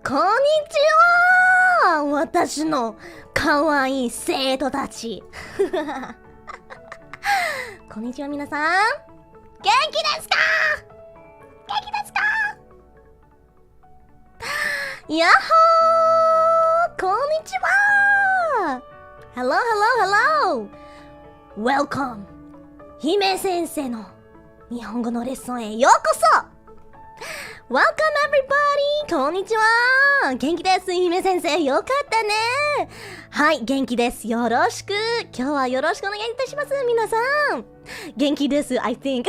こんにちは、私の可愛い生徒たち。こんにちは皆さん。元気ですか？元気ですか？やっほー、こんにちは。Hello, hello, hello. Welcome. 姫先生の日本語のレッスンへようこそ。Welcome everybody! こんにちは。元気です。姫先生、よかったね。はい、元気です。よろしく。今日はよろしくお願いいたします。皆さん。元気です、I think.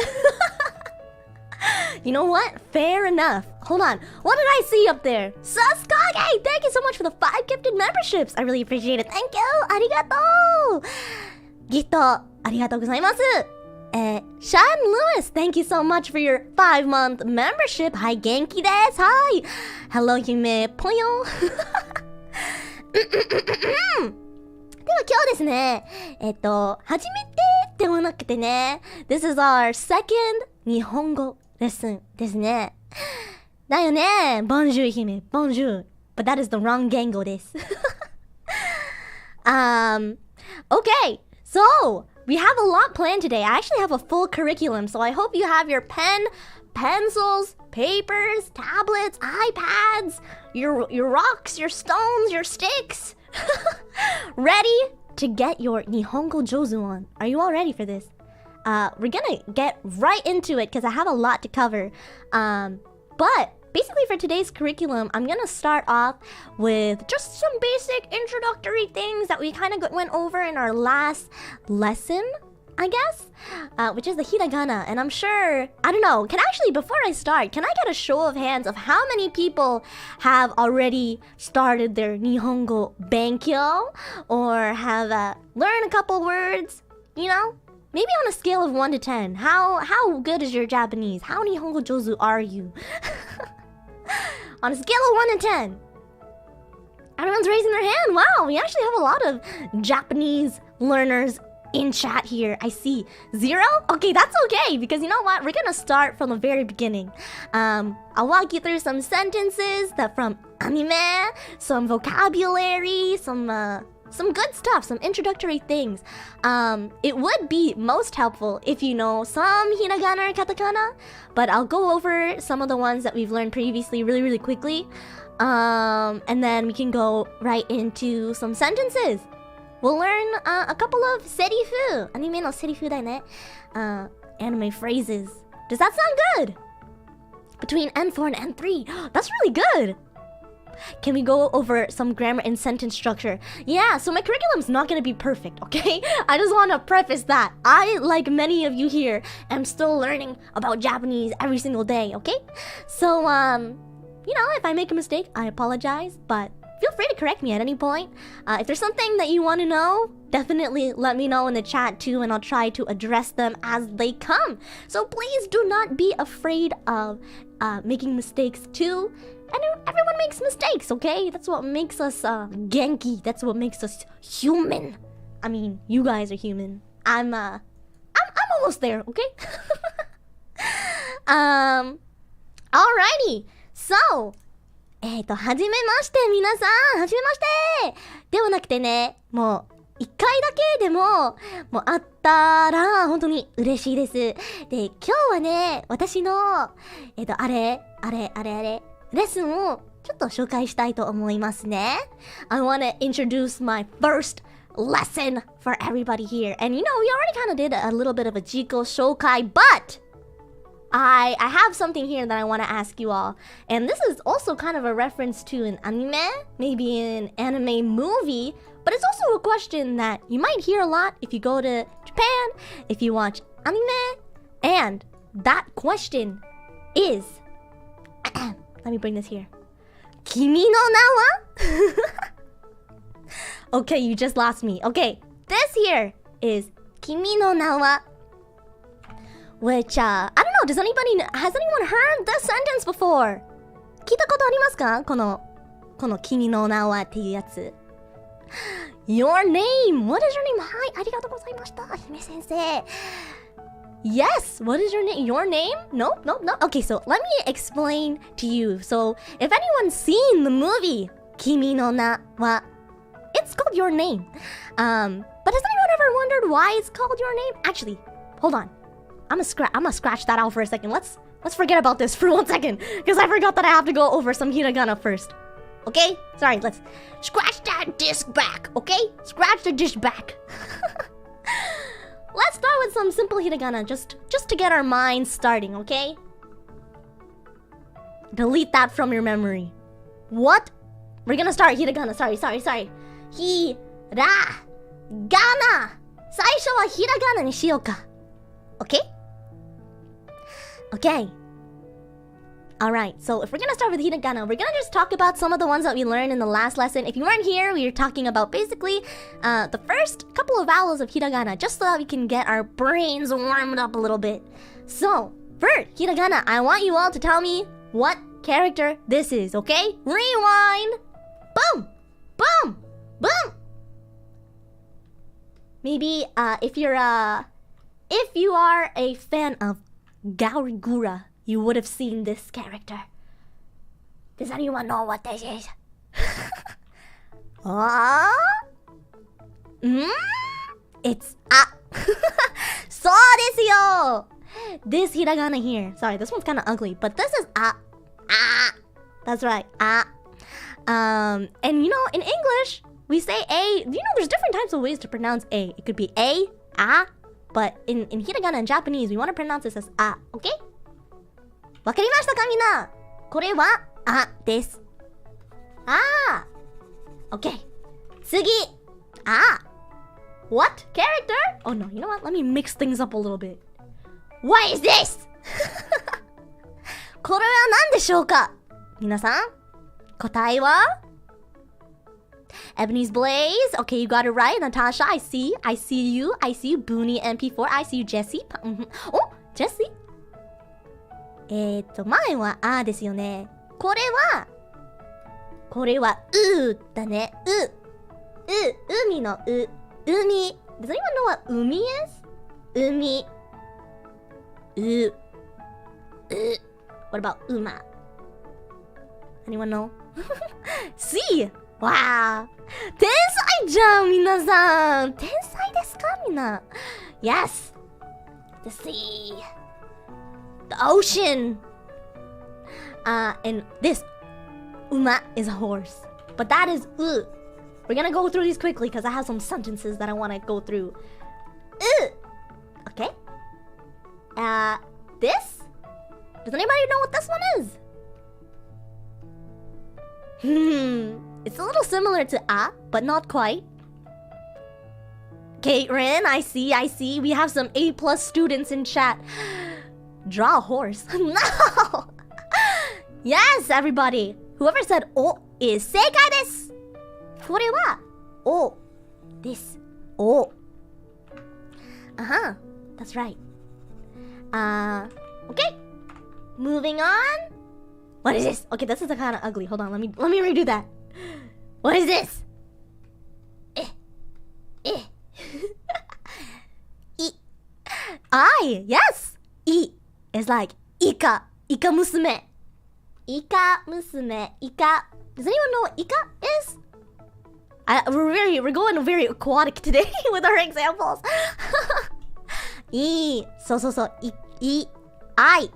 You know what? Fair enough. Hold on. What did I see up there? Suskage! Thank you so much for the 5 gifted memberships. I really appreciate it. Thank you! ありがとう。ギフト、ありがとうございます。Sean Lewis, thank you so much for your 5-month membership. はい、元気です。はい。Hello, 夢ぽよ。では今日ですね、初めてではなくてね、This is our second 日本語レッスンですね。だよね。Bonjour, 姫。Bonjour. But that is the wrong 言語です。Okay, so...We have a lot planned today. I actually have a full curriculum, so I hope you have your pen, pencils, papers, tablets, iPads, your rocks, your stones, your sticks, ready to get your Nihongo Jozu on. Are you all ready for this? We're gonna get right into it because I have a lot to cover. But basically for today's curriculum, I'm gonna start off with just some basic introductory things that we kind of went over in our last lesson, I guess, which is the hiragana. And I'm sure, I don't know, before I start, can I get a show of hands of how many people have already started their Nihongo Benkyo or have learned a couple words, you know? Maybe on a scale of 1 to 10, how good is your Japanese? How Nihongo Jozu are you? On a scale of 1 to 10. Everyone's raising their hand. Wow, we actually have a lot of Japanese learners in chat here. I see 0? Okay, that's okay, because you know what? We're gonna start from the very beginning. I'll walk you through some sentences that from anime, some vocabulary, some good stuff, some introductory things. It would be most helpful if you know some hiragana or katakana, but I'll go over some of the ones that we've learned previously really quickly. And then we can go right into some sentences. We'll learn a couple of serifu. Anime no serifu da ne. Anime phrases. Does that sound good? Between N4 and N3. That's really good. Can we go over some grammar and sentence structure? Yeah, so my curriculum's not gonna be perfect, okay? I just want to preface that. I, like many of you here, am still learning about Japanese every single day, okay? So, you know, if I make a mistake, I apologize, but feel free to correct me at any point. If there's something that you want to know, definitely let me know in the chat too, and I'll try to address them as they come. So please do not be afraid of making mistakes too. Everyone makes mistakes, okay? That's what makes us genki. That's what makes us human. I mean, you guys are human. I'm almost there, okay? Alrighty. So, はじめまして皆さん。はじめまして。ではなくてね、もう一回だけでもあったら本当に嬉しいです。で、今日はね、私のあれレッスンをちょっと紹介したいと思いますね。I wanna introduce my first lesson for everybody here. And you know, we already kind of did a little bit of a Jiko Shokai, but I have something here that I want to ask you all. And this is also kind of a reference to an anime, maybe an anime movie, but it's also a question that you might hear a lot if you go to Japan, if you watch anime. And that question is, let me bring this here. Kimi no na wa? Okay, you just lost me. Okay, this here is Kimi no na wa, which I don't know, has anyone heard this sentence before? 聞いたことありますか？この君の名はっていうやつ。Your name. What is your name? はい、ありがとうございました、姫先生。Yes, what is your name? Your name? No. Okay, so let me explain to you. So, if anyone's seen the movie Kimi no Na wa, it's called Your Name. But has anyone ever wondered why it's called Your Name? Actually, hold on. I'm gonna scratch that out for a second. Let's forget about this for 1 second, because I forgot that I have to go over some hiragana first. Okay? Sorry, let's scratch that disc back, okay? Scratch the dish back. Let's start with some simple hiragana, just to get our minds starting, okay? Delete that from your memory. What? We're gonna start hiragana. Sorry. Hiragana. 最初はhiraganaにしようか. Okay? Okay. Alright, so if we're gonna start with hiragana, we're gonna just talk about some of the ones that we learned in the last lesson. If you weren't here, we were talking about basically the first couple of vowels of hiragana, just so that we can get our brains warmed up a little bit. So, for hiragana, I want you all to tell me what character this is, okay? Rewind! Boom! Boom! Boom! Maybe if you are a fan of Gaurigura, you would have seen this character. Does anyone know what this is? It's So desu yo! This hiragana here. Sorry, this one's kind of ugly, but this is That's right, and you know, in English, we say A. You know, there's different types of ways to pronounce A. It could be A, but in hiragana and Japanese, we want to pronounce this as okay? わかりましたかみんな？これはです。Okay. 次。What character? Oh no, you know what? Let me mix things up a little bit. What is this? これは何でしょうか？皆さん、答えはEbony's Blaze. Okay, you got it right. Natasha, I see you. Booney MP4. I see you, Jessie. Oh, Jessie? 前はですよね。これはだね。海の海。Does anyone know what 海 is? 海。What about 馬? Anyone know? C! Wow! 天才じゃん、皆さん。天才ですか、みんな。Yes! The sea. The ocean. And this uma is a horse. But that is We're gonna go through these quickly because I have some sentences that I want to go through. Okay. This? Does anybody know what this one is? It's a little similar to but not quite. Caitlin, I see. We have some A+ students in chat. Draw a horse. No! Yes, everybody. Whoever said O is 正解です。これはOです。O. That's right. Okay. Moving on. What is this? Okay, this is kind of ugly. Hold on, let me redo that. What is this? I, yes. I is like Ika musume. Ika musume. Ika. Does anyone know what Ika is? We're going very aquatic today with our examples. I.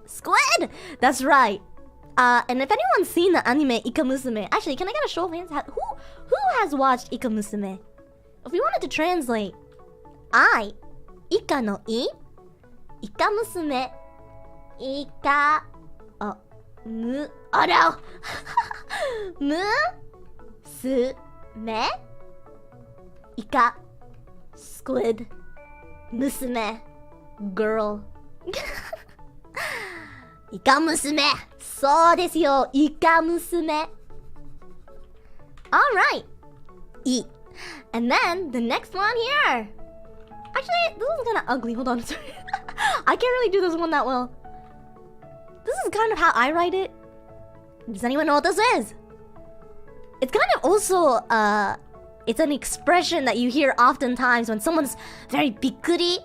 Squid! That's right. And if anyone's seen the anime Ikamusume, actually, can I get a show of hands? Who has watched Ikamusume? If we wanted to translate, Ika no I, Ikamusume, Ika, oh no! Musume, Ika, squid, musume, girl. イカ娘そうですよイカ娘 Alright E And then the next one here Actually this is kinda ugly, hold on sorry I can't really do this one that well This is kind of how I write it Does anyone know what this is? It's kind of also it's an expression that you hear oftentimes when someone's very びっくり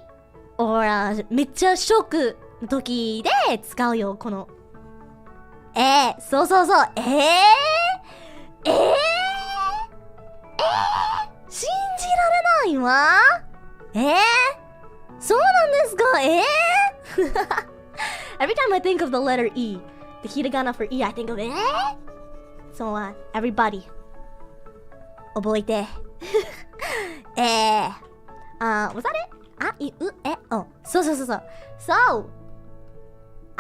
or めっちゃショックの時で使うよこのそう信じられないわそうなんですかEvery time I think of the letter E the hiragana for E I think of So everybody 覚えてwas that it? あいうおそう So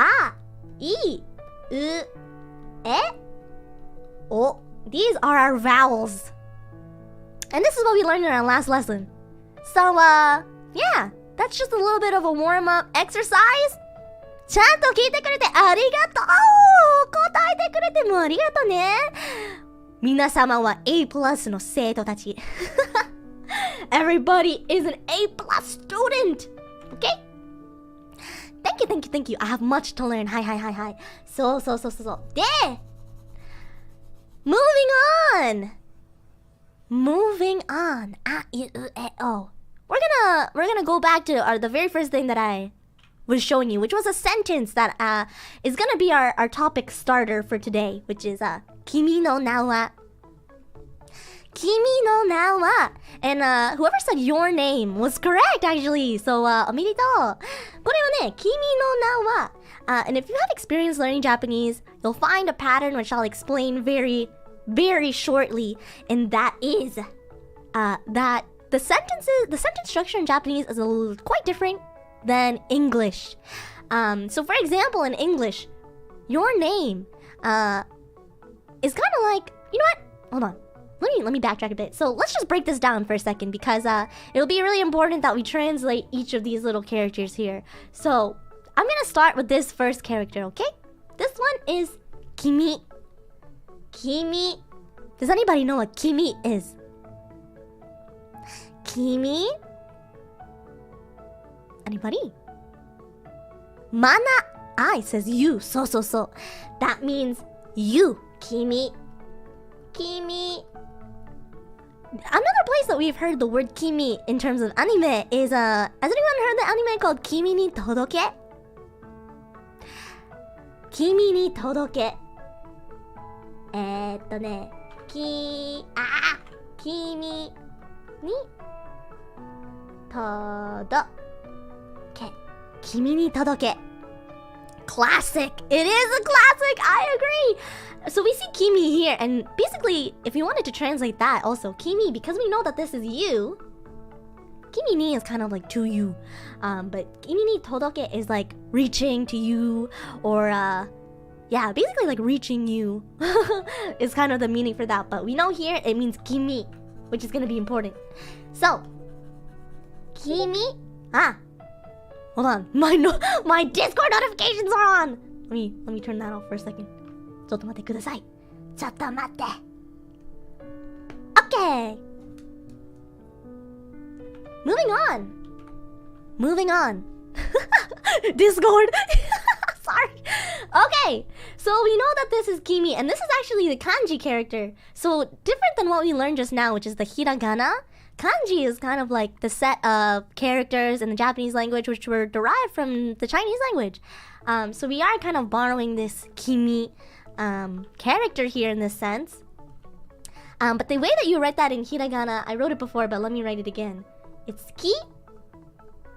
あいうお These are our vowels And this is what we learned in our last lesson So yeah That's just a little bit of a warm-up exercise ちゃんと聞いてくれてありがとう答えてくれてもありがとうね皆様は A+ の生徒たちEverybody is an A+ student Okay? Thank you I have much to learn はいそうで Moving on あいうお We're gonna go back to the very first thing that I was showing you which was a sentence that is gonna be our topic starter for today which is 君の名は君の名は And whoever said your name was correct actually So おめでとうこれはね君の名はAnd if you have experience learning Japanese You'll find a pattern which I'll explain very shortly And that is that the sentence structure in Japanese is quite different than English So for example in English Your name is kind of like You know what? Hold on Let me backtrack a bit. So let's just break this down for a second because it'll be really important that we translate each of these little characters here. So I'm gonna start with this first character, okay? This one is Kimi. Kimi. Does anybody know what Kimi is? Kimi? Anybody? Mana I says you. So. That means you. Kimi. Another place that we've heard the word kimi in terms of anime is has anyone heard the anime called Kimi ni Todoke? Kimi ni Todoke. Kimi ni Todoke. Kimi ni Todoke. Classic. It is a classic. I agree. So we see Kimi here, and basically, if we wanted to translate that also, Kimi, because we know that this is you, Kimi ni is kind of like to you, but Kimi ni Todoke is like reaching to you, or yeah, basically like reaching you is kind of the meaning for that. But we know here it means Kimi, which is gonna be important. So, Kimi, hold on, my Discord notifications are on. Let me turn that off for a second. ちょっと待ってください。ちょっと待って。Okay. Moving on. Discord. Sorry. Okay. So we know that this is Kimi, and this is actually the kanji character. So different than what we learned just now, which is the hiragana. Kanji is kind of like the set of characters in the Japanese language which were derived from the Chinese language. So we are kind of borrowing this Kimi character here in this sense. But the way that you write that in hiragana, I wrote it before, but let me write it again. It's ki,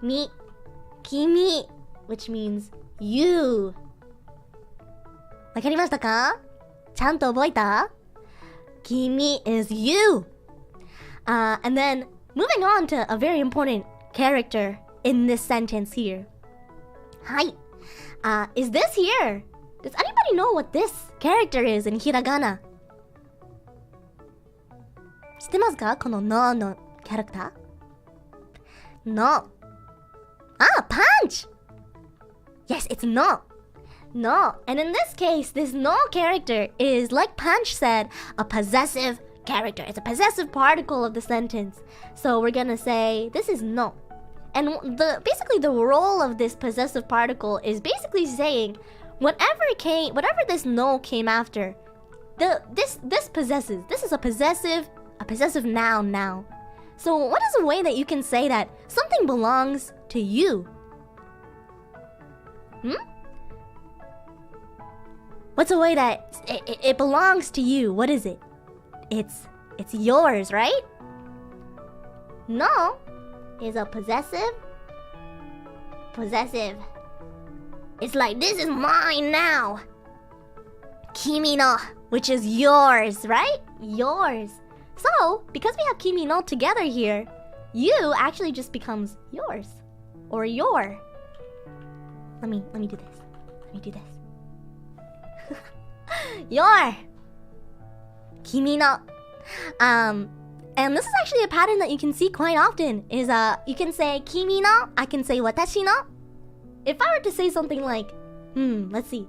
mi, kimi, which means you. わかりましたか？ちゃんと覚えた？ Kimi is you. And then moving on to a very important character in this sentence here. Hi. Is this here? Does anybody know what this character is in hiragana? 知ってますか？この no のキャラクター？ No. Punch! Yes, it's no. No. And in this case, this no character is, like Punch said, a possessive character. It's a possessive particle of the sentence. So we're gonna say, this is no. And basically the role of this possessive particle is basically saying, whatever this no came after, this possesses. This is a possessive noun now. So what is a way that you can say that something belongs to you? What's a way that it belongs to you? What is it? It's yours, right? No is a possessive. It's like, this is mine now. Kimi no, which is yours, right? Yours. So, because we have kimi no together here, you actually just becomes yours. Or your. Let me do this. Your. Kimi no. And this is actually a pattern that you can see quite often. Is you can say kimi no, I can say watashi no. If I were to say something like, let's see.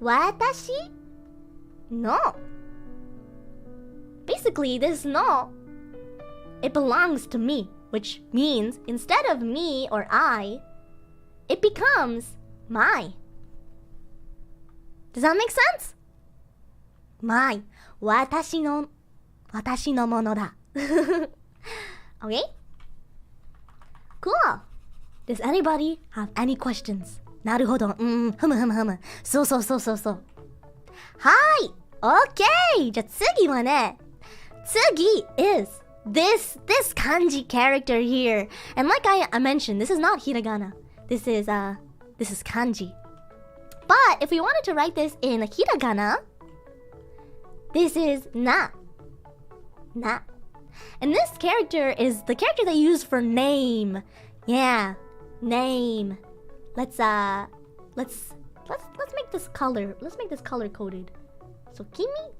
Watashi no. Basically, this no, it belongs to me, which means instead of me or I, it becomes my. Does that make sense? My. Watashi no mono da. Okay? Cool. Does anybody have any questions? なるほど。ふむ。そう。はい。Okay! じゃあ次はね。次 is this kanji character here. And like I mentioned, this is not hiragana. This is kanji. But if we wanted to write this in hiragana, this is na. And this character is the character they use for name. Yeah, name. Let's make this color. Let's make this color coded. So kimi,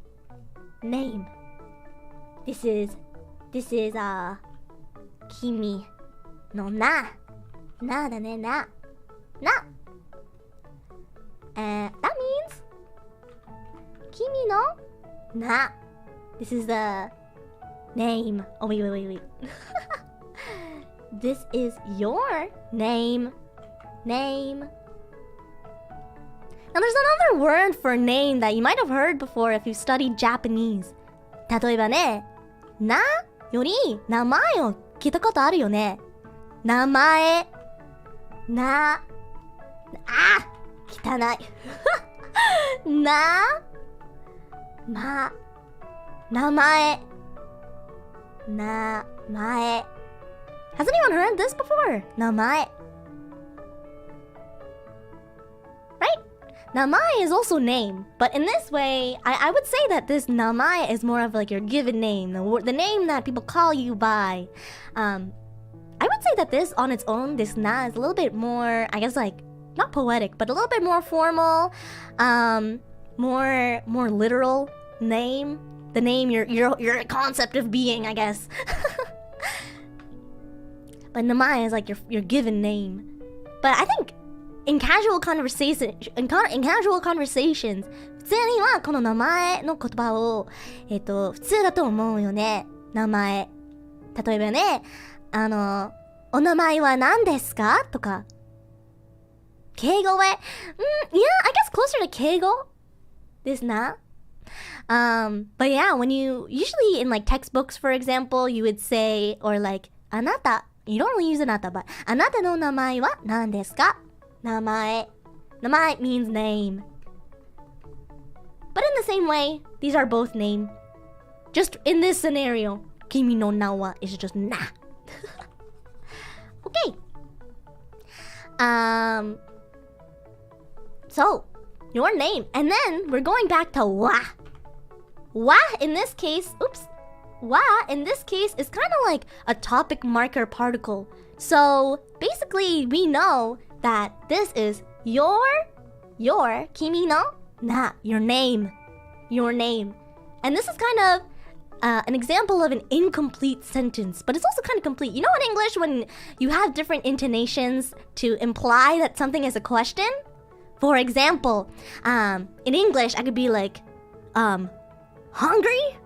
name. This is kimi no na. Na da ne na. And that means kimi no na. This is the name. Oh wait. This is your name. Now there's another word for name that you might have heard before if you studied Japanese. 例えばね、なより名前を聞いたことあるよね。名前。汚い。名前。Has anyone heard this before? 名前。Right? Namae is also name, but in this way, I would say that this namae is more of like your given name, the name that people call you by. I would say that this on its own, this na is a little bit more, I guess like, not poetic, but a little bit more formal, more literal name. The name, your concept of being, I guess. But namae is like your given name. But I think in casual conversations, 普通にはこの名前の言葉を普通だと思うよね。名前。例えばね、お名前は何ですかとか。敬語は、yeah, I guess closer to 敬語ですな。But yeah, when you usually in like textbooks, for example, you would say, or like, あなた you don't really use あなた but あなたの名前は何ですか名前 means name. But in the same way, these are both name. Just in this scenario, Kimi no na wa is just na. Okay. So, your name. And then we're going back to wa. Wa in this case, wa in this case is kind of like a topic marker particle. So, basically, we know that this is your Kimi no na, your name. Your name. And this is kind of an example of an incomplete sentence, but it's also kind of complete. You know in English when you have different intonations to imply that something is a question? For example, in English, I could be like, hungry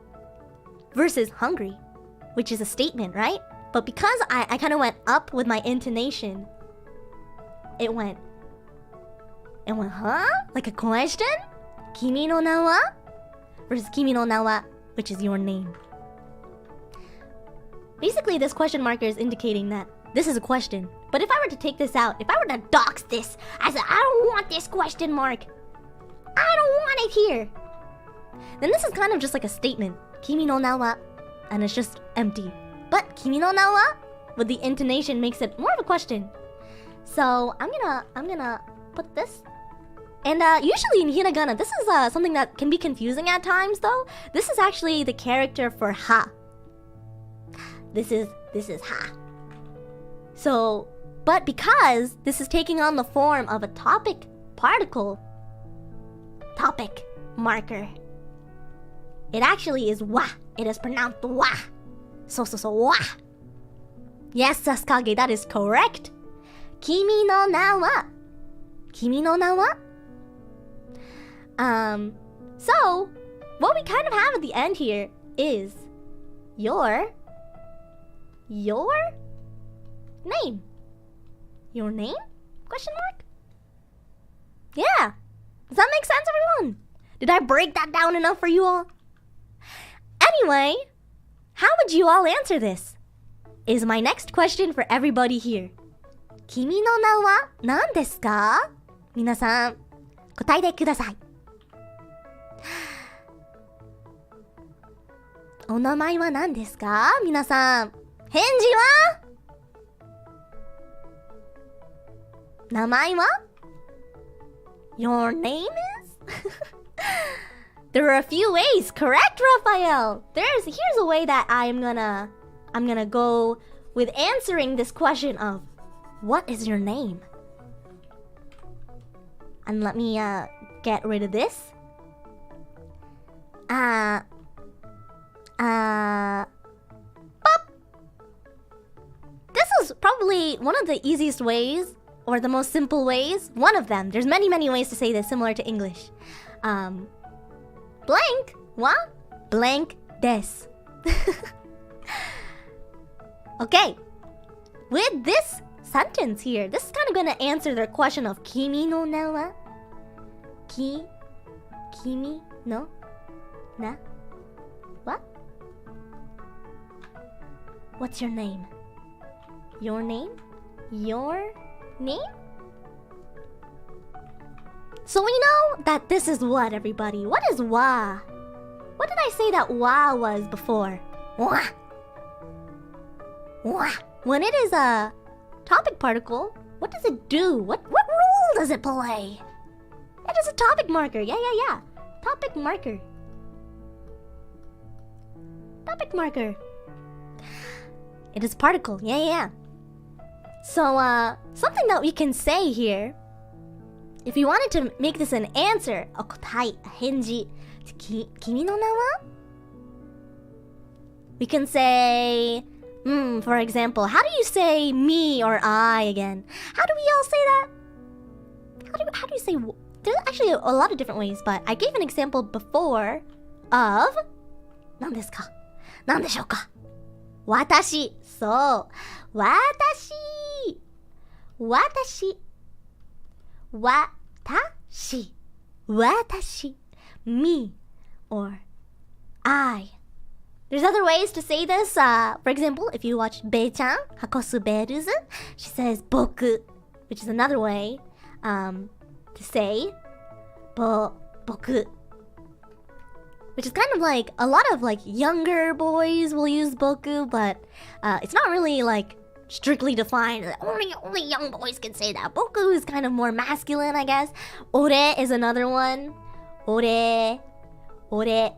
versus hungry, which is a statement, right? But because I kind of went up with my intonation, it went, huh? Like a question? Kimi no na wa versus Kimi no na wa, which is your name. Basically, this question marker is indicating that this is a question. But if I were to take this out, if I were to dox this, I said, I don't want this question mark. I don't want it here. Then this is kind of just like a statement. Kimi no na wa, and it's just empty. But Kimi no na wa, with the intonation, makes it more of a question. So I'm gonna put this. And usually in hiragana, this is something that can be confusing at times, though. This is actually the character for ha. This is ha. So, but because this is taking on the form of a topic particle, topic marker, it actually is wa. It is pronounced wa. So wa. Yes, Sasukage, that is correct. Kimi no na wa. Kimi no na wa. So, what we kind of have at the end here is your name. Your name? Question mark? Yeah. Does that make sense, everyone? Did I break that down enough for you all? Anyway, how would you all answer this? Is my next question for everybody here. Kimi no na wa nan desu ka? Minasan, kotaete kudasai. お名前は何ですか？皆さん、返事は？名前は？ Your name is? There are a few ways, correct, Raphael? Here's a way that I'm gonna go with answering this question of what is your name? And let me get rid of this. This is probably one of the easiest ways, or the most simple ways. One of them. There's many, many ways to say this, similar to English. Blank wa blank desu. Okay. With this sentence here, this is kind of going to answer their question of Kimi no na wa? Kimi no na? What? What's your name? Your name? Your name? So we know that this is what, everybody? What is wa? What did I say that wa was before? Wa. Wa. When it is a topic particle, what does it do? What role does it play? It is a topic marker. Yeah. Topic marker. Topic marker. It is particle. Yeah. So, something that we can say here, if we wanted to make this an answer, a kotai, a henji, kimi no na wa? We can say, for example, how do you say me or I again? How do we all say that? How do you say? There's actually a lot of different ways, but I gave an example before of 何ですか? 何でしょうか? 私. So, 私. 私. me or I. There's other ways to say this. For example, if you watch Bei-chan, Hakosu Beruzu, she says 僕, which is another way to say 僕. which is kind of like a lot of like younger boys will use boku, but it's not really like strictly defined. Only young boys can say that. Boku is kind of more masculine, I guess. Ore is another one. Ore, ore,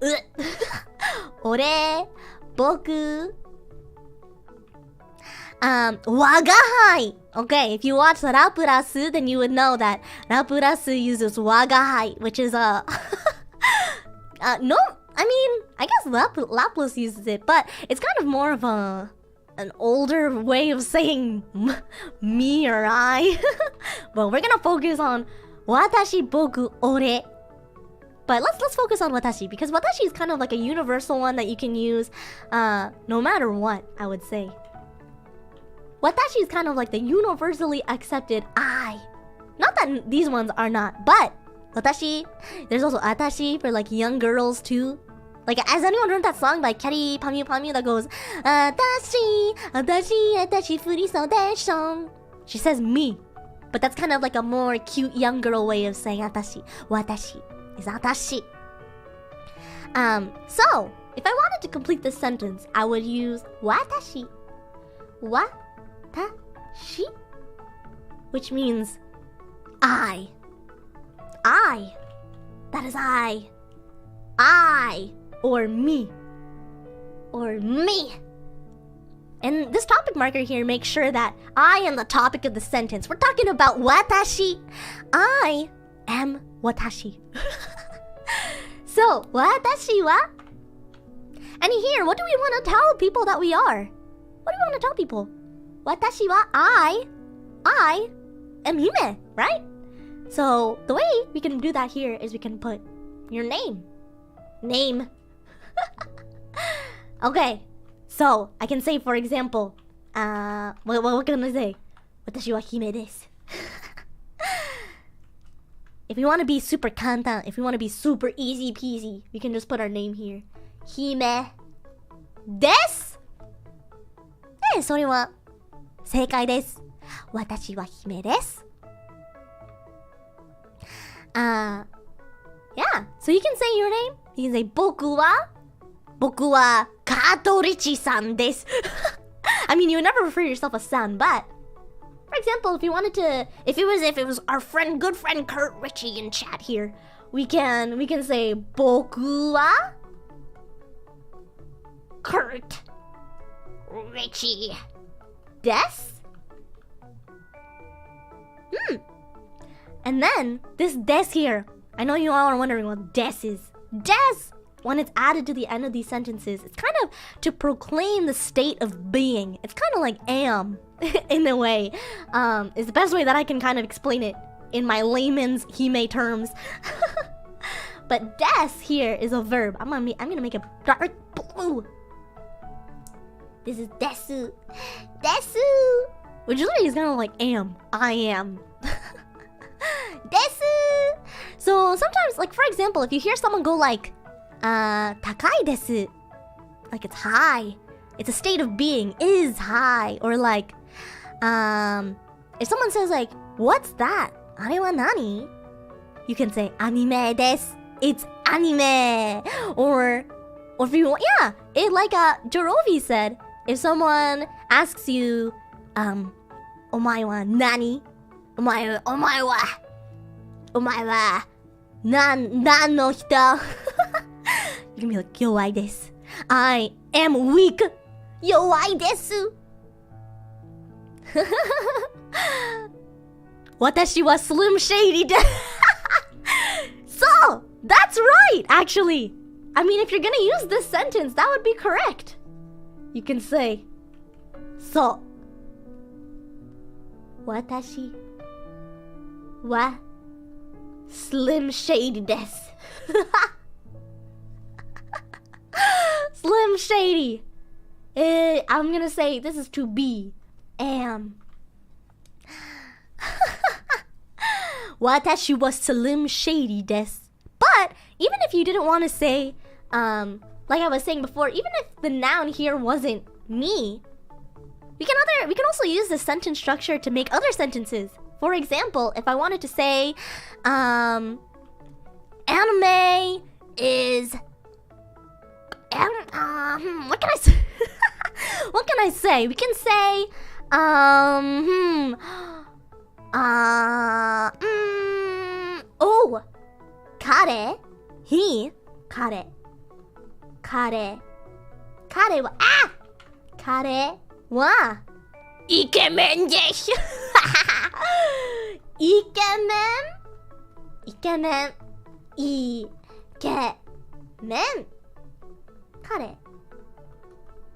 ore, boku. Wagahai. Okay, if you watch Rapurasu, then you would know that Rapurasu uses wagahai, which is no, I mean, I guess Laplace uses it, but it's kind of more of an older way of saying me or I. But we're gonna focus on watashi, boku, ore. But let's focus on watashi, because watashi is kind of like a universal one that you can use no matter what, I would say. Watashi is kind of like the universally accepted I. Not that these ones are not, but watashi, there's also atashi for like young girls too. Like, has anyone heard that song by Keri Pamyu Pamyu that goes Atashi, atashi, atashi furiso desho? She says me, but that's kind of like a more cute young girl way of saying atashi. Watashi is atashi. So, if I wanted to complete this sentence, I would use watashi. Watashi, which means I. That is I. Or me. And this topic marker here makes sure that I am the topic of the sentence. We're talking about watashi. I am watashi. So, watashi wa? And here, what do we want to tell people that we are? What do we want to tell people? Watashi wa I am hime, right? So, the way we can do that here is we can put your name. Okay, so I can say, for example, what can I say? Watashi wa hime desu. If we want to be super kantan, if we want to be super easy peasy, we can just put our name here. Hime desu. それは正解です。私は姫です。Yeah, so you can say your name. You can say 僕はカトリチさんです。I mean, you would never refer to yourself as son, but for example, if you wanted to, if it was our good friend Kurt Richie in chat here, we can say 僕は Kurt Richie des. And then this des here, I know you all are wondering what des is. Des, when it's added to the end of these sentences, it's kind of to proclaim the state of being. It's kind of like am in a way. Is the best way that I can kind of explain it in my layman's hime terms. But des here is a verb. I'm gonna make it dark blue. This is desu. Which literally is kind of like am. I am. Desu. So sometimes, like for example, if you hear someone go like, takai desu, like it's high. It's a state of being, is high. Or like, if someone says like, what's that? Are wa nani? You can say anime desu. It's anime. Or if you want, yeah, it like Jorovi said, if someone asks you, omae wa nani? Omae wa nan no hito? You can be like, youai desu. I am weak. Youai desu. Watashi wa slim shady desu. So, that's right, actually. I mean, if you're gonna use this sentence, that would be correct. You can say, so. Watashi wa slim shady desu. Slim shady. I'm gonna say this is to be. Am. Watashi wa slim shady desu. But even if you didn't want to say, like I was saying before, even if the noun here wasn't me, we can also use the sentence structure to make other sentences. For example, if I wanted to say, anime is What can I say? What can I say? We can say, oh, kare, he, kare, kare, kare wa, kare wa, ikemen desu. Ikemen, ikemen, ikemen. Kare,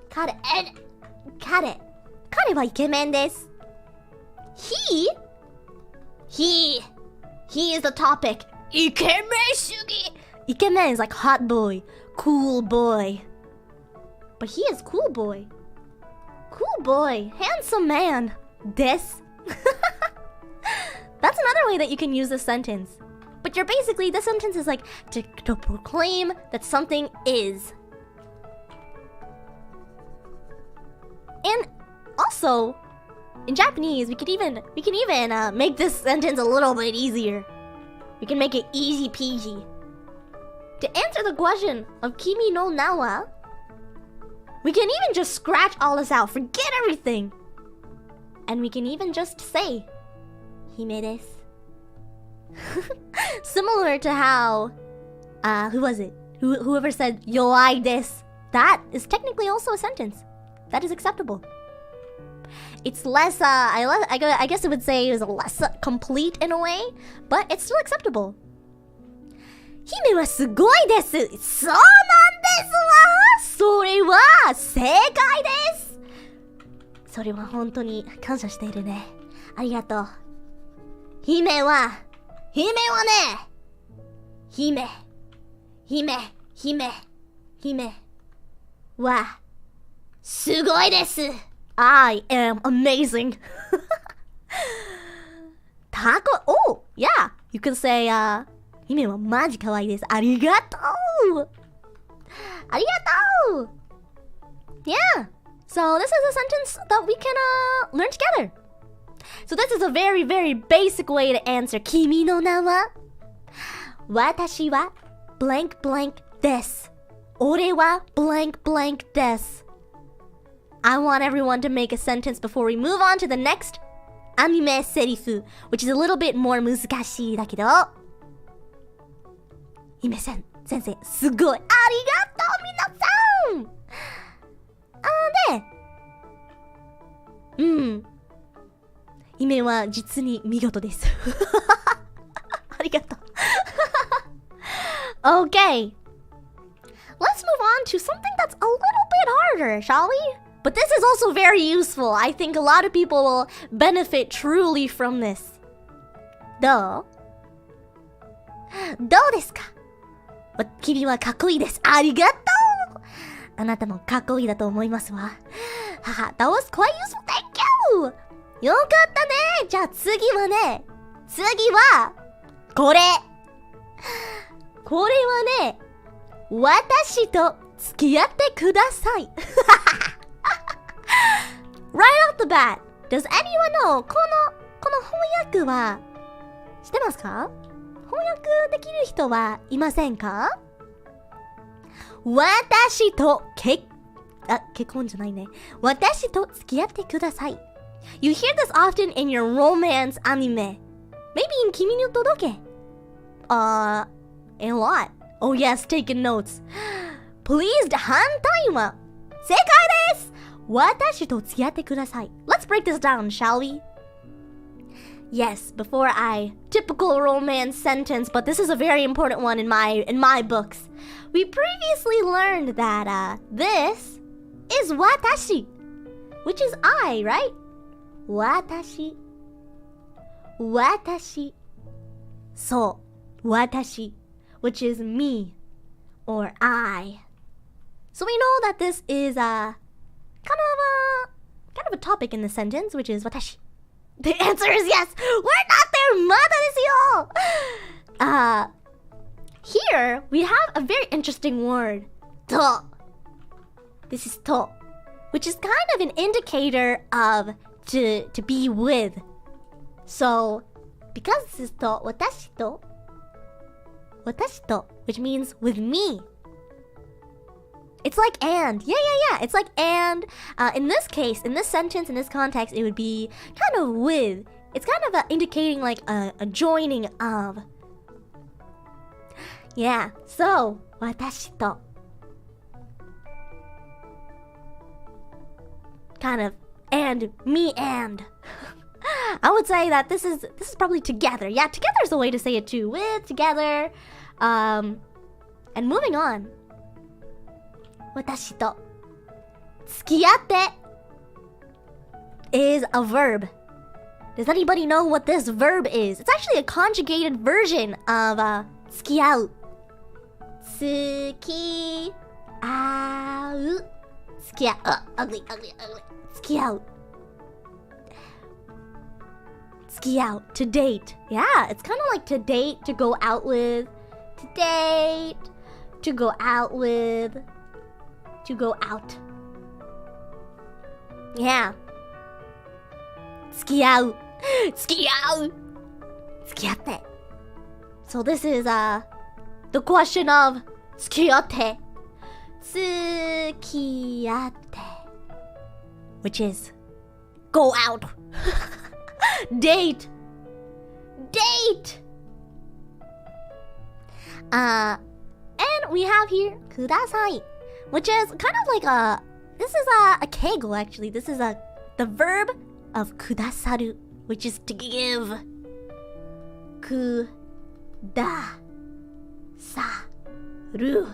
kare, kare, kare wa ikemen desu. He is the topic. Ikemen sugi. Ikemen is like hot boy, cool boy. But he is cool boy. Cool boy, handsome man. Desu. That's another way that you can use this sentence. But you're basically, this sentence is like to proclaim that something is. And also, in Japanese, we can even make this sentence a little bit easier. We can make it easy peasy. To answer the question of Kimi no Na wa, we can even just scratch all this out, forget everything. And we can even just say, Hime desu. Similar to how, who was it? Whoever said, Yoai desu. That is technically also a sentence. That is acceptable. It's less, I guess I would say it was less complete in a way, but it's still acceptable. Hime wa sugoi desu. Sou nan desu wa. Sore wa seikai desu. Sore wa hontou ni kansha shiteiru ne. Arigatou. Hime wa ne. Hime wa sugoi desu. I am amazing. Tako. Oh, yeah. You can say, Hime wa maji kawaii desu. Arigatou. Arigatou. Yeah. So this is a sentence that we can learn together. So this is a very, very basic way to answer Kimi no na wa. Watashi wa blank blank desu. Ore wa blank blank desu. I want everyone to make a sentence before we move on to the next anime serifu, which is a little bit more 難しいだけど。姫先生、すごい。ありがとう、皆さん。姫は実に見事です。ありがとう。Okay. Let's move on to something that's a little bit harder, shall we? But this is also very useful. I think a lot of people will benefit truly from this. どうですか？君はかっこいいです。ありがとう。あなたもかっこいいだと思いますわ。That was quite useful. Thank you. よかったね。じゃあ次はこれ。これはね、私と付き合ってください。Right off the bat, does anyone know? この翻訳は知ってますか？翻訳できる人はいませんか？私と結婚じゃないね。私と付き合ってください。You hear this often in your romance anime. Maybe in 君に届け。A lot. Oh yes, taking notes. Please, 反対は正解です。私と付き合ってください。Let's break this down, shall we? Yes, before typical romance sentence, but this is a very important one in my books. We previously learned that this is watashi, which is I, right? Watashi. So, watashi, which is me or I. So we know that this is kind of a topic in the sentence, which is watashi. The answer is yes. We're not their mother, y'all. Here we have a very interesting word, to. This is to, which is kind of an indicator of to be with. So, because this is to, watashi to, which means with me. It's like and. Yeah. It's like and. In this case, in this sentence, in this context, it would be kind of with. It's kind of indicating like a joining of. Yeah. So, 私と kind of and me and. I would say that this is probably together. Yeah, together is the way to say it too. With, together. And moving on. 私と付き合って is a verb. Does anybody know what this verb is? It's actually a conjugated version of 付き合う。付き合う。付き合う。Ugly. 付き合う。付き合う. To date. Yeah, it's kind of like to date, to go out with. To date. To go out with. To go out. Yeah. 付き合う。付き合う。付き合って. So this is the question of 付き合って。付き合って. Which is go out. Date. And we have here ください, which is kind of like this is a keigo actually. This is the verb of くださる, which is to give. くださる.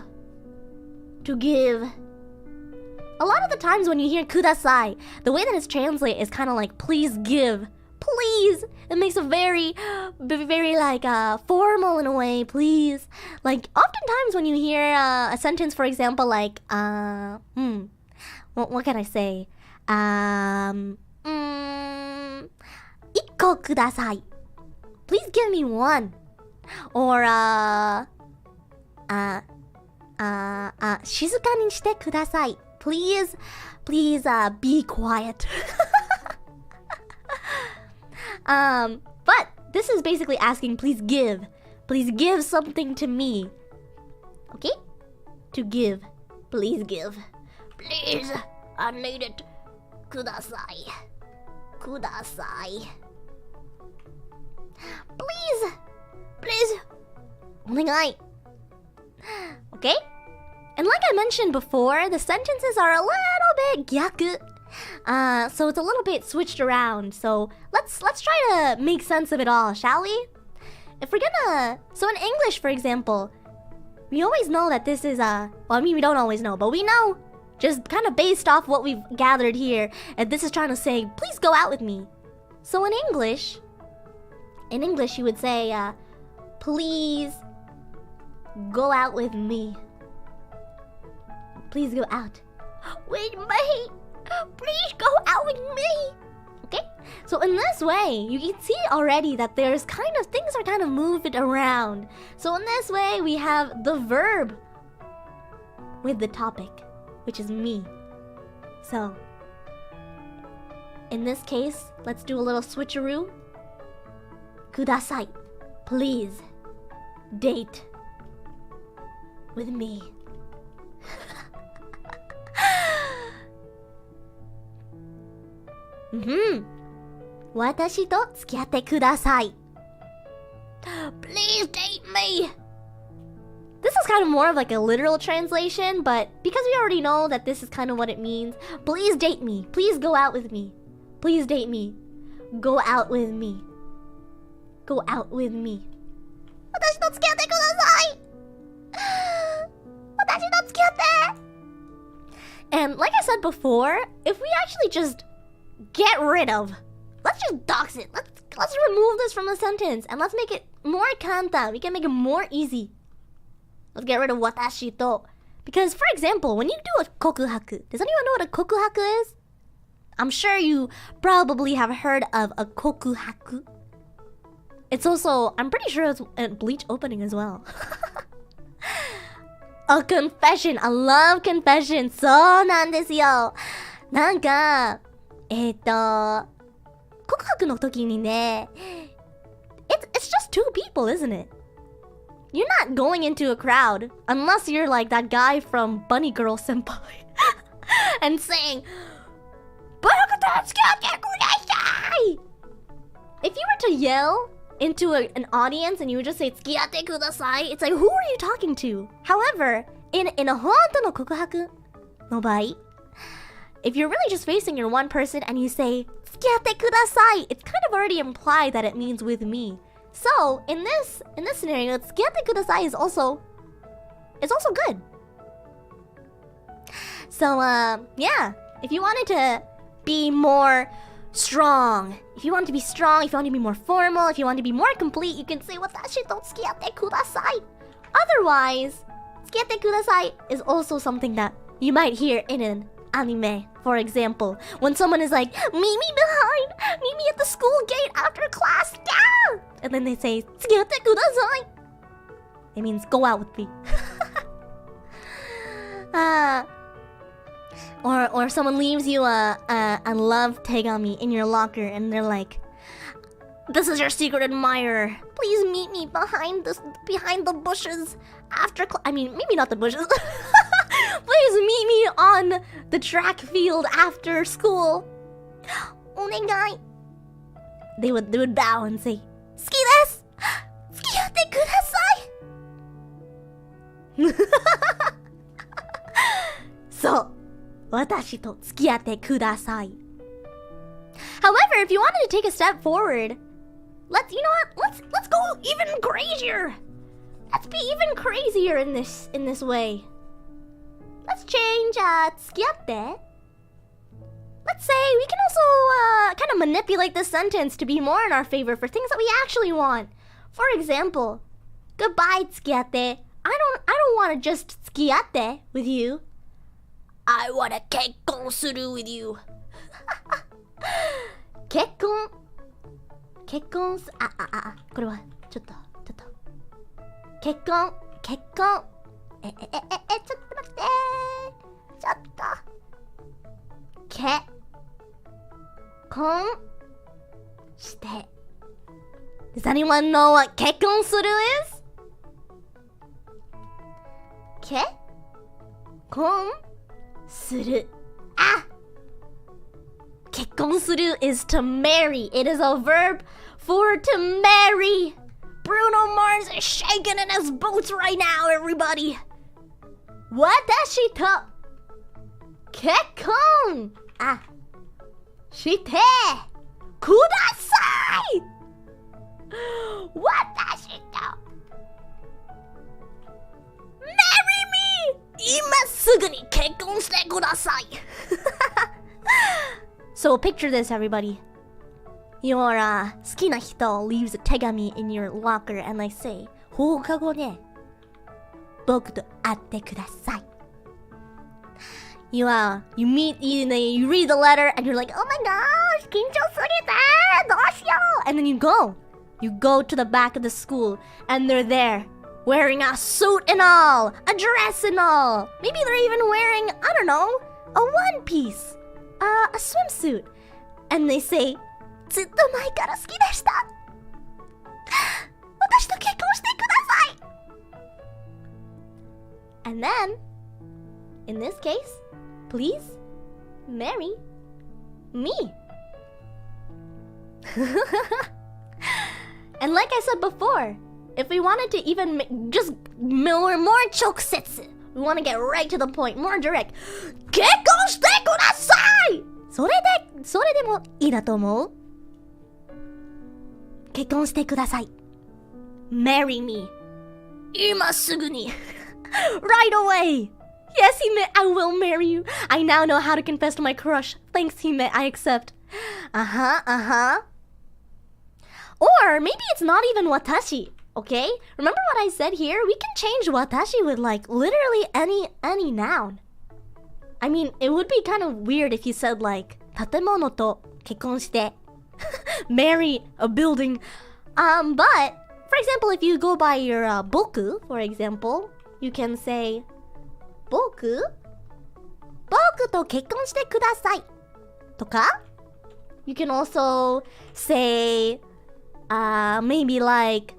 To give. A lot of the times when you hear ください, the way that it's translated is kind of like please give. Please. It makes it very like formal in a way. Please. Like oftentimes when you hear a sentence, for example, like what can I say? 一個ください. Please give me one. Or 静かにしてください. Please be quiet. But this is basically asking, please give something to me. Okay? To give. Please give. Please, I need it. ください. ください. Please. お願い. Okay? And like I mentioned before, the sentences are a little bit 逆. So it's a little bit switched around. So let's try to make sense of it all, shall we? If we're gonna... So in English, for example, we always know that this is well, I mean, we don't always know, but we know, just kind of based off what we've gathered here, and this is trying to say, please go out with me. So in English, you would say, please go out with me. Please go out. With me. Please go out with me. Okay? So in this way, you can see already that there's things are kind of moving around. So in this way, we have the verb with the topic, which is me. So in this case, let's do a little switcheroo. ください. Please date with me. Mm-hmm. 私と付き合ってください. Please date me. This is kind of more of like a literal translation, but because we already know that this is kind of what it means, please date me. Please go out with me. Please date me. Go out with me. Go out with me. 私と付き合ってください. 私と付き合って. And like I said before, if we actually just get rid of, let's just dox it. Let's remove this from the sentence and let's make it more kanta. We can make it more easy. Let's get rid of watashi to. Because for example, when you do a kokuhaku, does anyone know what a kokuhaku is? I'm sure you probably have heard of a kokuhaku. It's also, I'm pretty sure it's a Bleach opening as well. A confession. I love confession. そうなんですよ。なんか、告白の時にね、it's just two people, isn't it? you're not going into a crowd unless you're like that guy from Bunny Girl Senpai and saying, if you were to yell into an audience and you would just say "Tsukiyatte kudasai," it's like, who are you talking to? However, in a honto no kokuhaku no bai, if you're really just facing your one person and you say "Tsukiyatte kudasai," it's kind of already implied that it means with me. So in this scenario, "Tsukiyatte kudasai" is also good. So yeah, if you wanted to be more strong, if you want to be more formal, if you want to be more complete, you can say "Watashi to tsukiyatte kudasai." Otherwise, "Tsukiyatte kudasai" is also something that you might hear in an anime. For example, when someone is like, "Meet me behind, meet me at the school gate after class, yeah!" And then they say "Tsukiyatte kudasai." It means go out with me. Or someone leaves you a love tegami in your locker and they're like, "This is your secret admirer. Please meet me behind the bushes after I mean, maybe not the bushes. Please meet me on the track field after school. Onegai." They would bow and say, "Suki desu. Tsukiyatte kudasai." So, "Watashi to tsukiyatte kudasai." However, if you wanted to take a step forward, let's go even crazier. Let's be even crazier in this way. Let's change tsukiyatte. Let's say we can also kind of manipulate this sentence to be more in our favor for things that we actually want. For example, "Goodbye tsukiyatte. I don't want to just tsukiyatte with you. I want to kekkon suru with you." Kekkon. これはちょっと結婚ちょっと待ってちょっと結婚して Does anyone know what 結婚する is? 結婚する 結婚する is to marry. It is a verb for to marry. Bruno Mars is shaking in his boots right now, everybody. Watashi to kekkon shite kudasai. Watashi to marry me. 今すぐに結婚してください. So picture this, everybody. Your 好きな人 leaves a tegami in your locker and they say, 放課後ね、僕と会ってください. You read the letter and you're like, oh my gosh, 緊張すぎて、どうしよう. And then you go to the back of the school and they're there, wearing a suit and all, a dress and all. Maybe they're even wearing, I don't know, a one piece. A swimsuit. And they say, ずっと前から好きでした。私と結婚してください。And then, in this case, please marry me. And like I said before, if we wanted to even just more chokusetsu, we want to get right to the point, more direct. 結婚してください。それでもいいだと思う。結婚してください。Marry me. 今すぐに。Right away. Yes, Hime, I will marry you. I now know how to confess to my crush. Thanks, Hime, I accept. Or maybe it's not even watashi. Okay? Remember what I said here? We can change watashi with like literally any noun. I mean, it would be kind of weird if you said like 建物と結婚して marry a building. But for example, if you go by your boku, for example, you can say 僕と結婚してくださいとか You can also say maybe like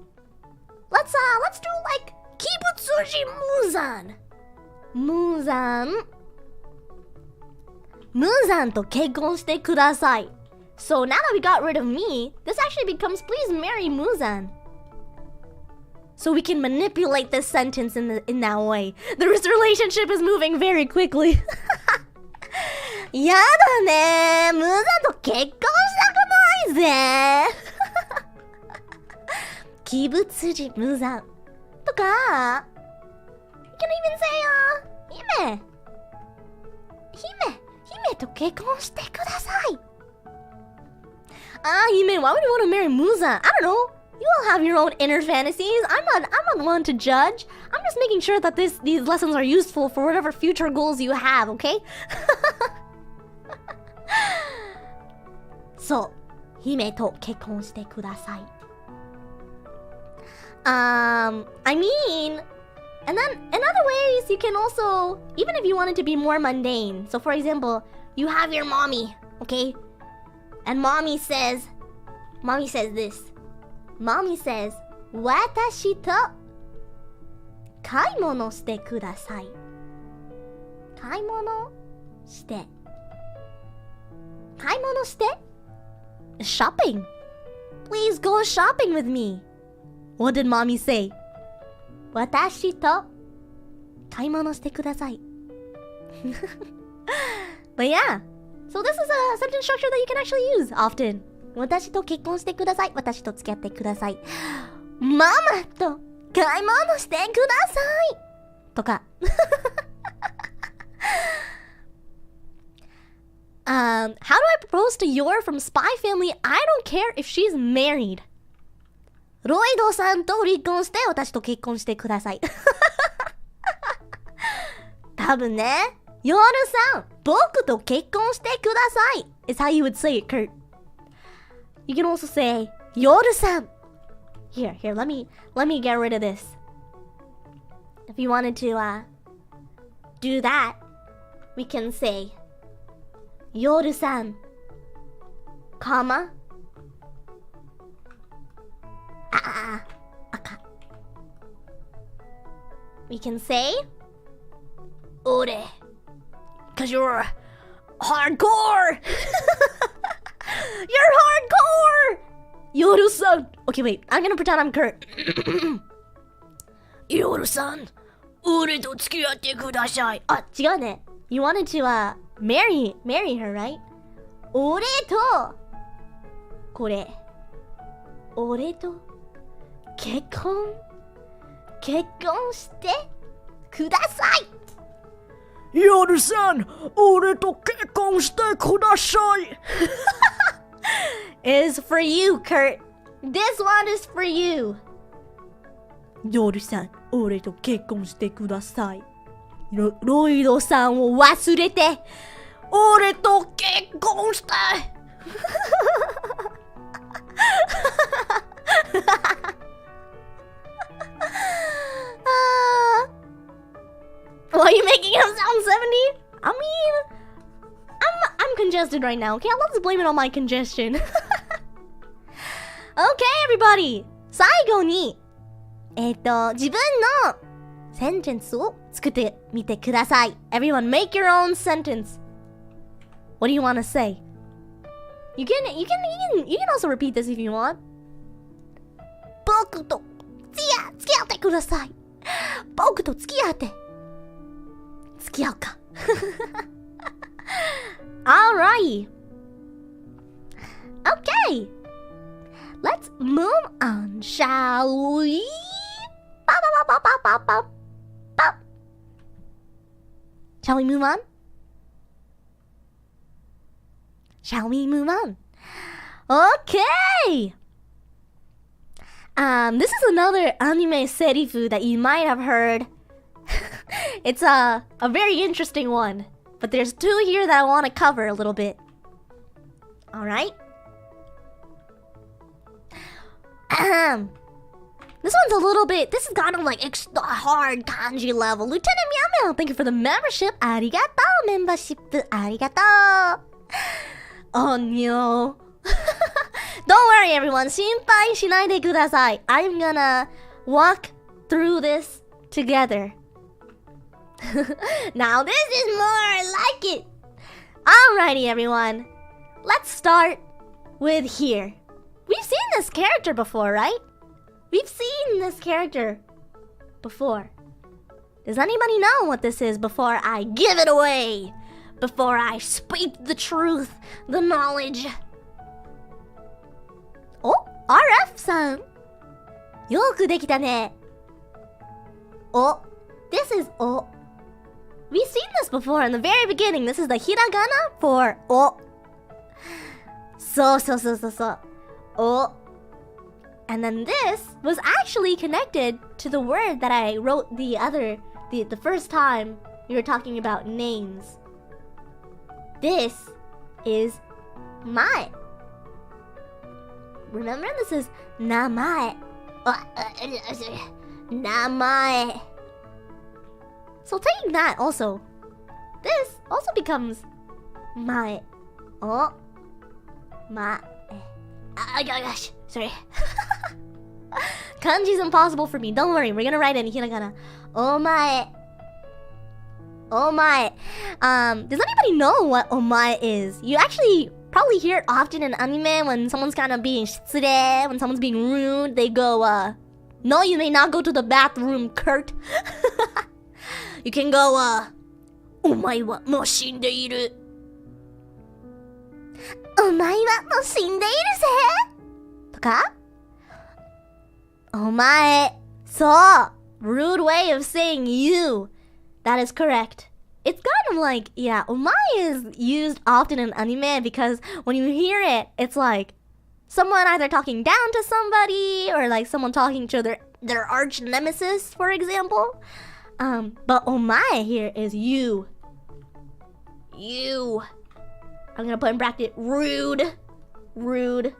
let's do like Kibutsuji Muzan. Muzan to kekkon shite kudasai. So now that we got rid of me, this actually becomes please marry Muzan. So we can manipulate this sentence in that way. This relationship is moving very quickly. やだね。ムーザンと結婚したくないぜ。鬼物児ムーザンとか You can even say 姫と結婚してください。姫, why would you want to marry Muzan? I don't know. You all have your own inner fantasies. I'm not one to judge. I'm just making sure that these lessons are useful for whatever future goals you have, okay? So, 姫と結婚してください. I mean, and then in other ways you can also, even if you wanted to be more mundane. So for example, you have your mommy, okay? And mommy says this. Mommy says, 私と買い物してください。買い物して。買い物して? Shopping. Please go shopping with me. What did mommy say? 私と買い物してください. But yeah, so this is a sentence structure that you can actually use often. 私と結婚してください。私と付き合ってください。ママと買い物してください。とか。How do I propose to Yor from Spy Family? I don't care if she's married. ロイドさんと離婚して私と結婚してください。多分ね、ヨルさん、僕と結婚してください is how you would say it, Kurt. You can also say, ヨルさん. Here, let me get rid of this. If you wanted to do that, we can say, ヨルさん, comma. We can say 俺 Cause you're hardcore. You're hardcore. Yoru-san. Okay, wait. I'm gonna pretend I'm Kurt. Yoru-san, 俺と付き合ってください. 違うね. You wanted to marry her, right? 俺とこれ俺と結婚してください。ヨルさん、俺と結婚してください。is for you, Kurt. This one is for you. ヨルさん、俺と結婚してください。ロイドさんを忘れて、俺と結婚して。Why are you making him sound 70? I mean, I'm congested right now, okay? Let's blame it on my congestion. Okay, everybody. 最後に、自分のセンテンスを作ってみてください。Everyone, make your own sentence. What do you want to say? You can also repeat this if you want. 僕と付き合ってください。僕と付き合って。付き合うか。Alright. Okay. Let's move on, shall we? Shall we move on? Shall we move on? Okay. This is another anime serifu that you might have heard. It's a very interesting one, but there's two here that I want to cover a little bit. Alright? This one's a little bit, this has gotten like extra hard kanji level. Lieutenant Meow Meow, thank you for the membership. Arigato, membership. Arigato. Oh no. Don't worry everyone, 心配しないでください. I'm gonna walk through this together. Now this is more like it. Alrighty, everyone. Let's start with here. We've seen this character before, right? We've seen this character before. Does anybody know what this is before I give it away? Before I speak the truth, the knowledge. Oh, RF-san. Yoku dekita ne. Oh, this is oh. We've seen this before in the very beginning. This is the hiragana for oh. So. Oh. And then this was actually connected to the word that I wrote the first time we were talking about names. This is mae. Remember, this is namae. Namae. So taking that also, this also becomes mae. Oh. Mae. Gosh, sorry. Kanji's impossible for me. Don't worry, we're gonna write it in hiragana. Omae. Omae. Does anybody know what omae is? You actually probably hear it often in anime when someone's kind of being shitsure, when someone's being rude. They go, no, you may not go to the bathroom, Kurt. You can go, omae wa mo shindeiru. Omae wa mo shindeiru se? Toka? Omae. So, rude way of saying you. That is correct. It's kind of like, yeah, omae is used often in anime because when you hear it, it's like someone either talking down to somebody or like someone talking to their arch nemesis, for example. But omae here is you. You. I'm gonna put in bracket rude. Rude.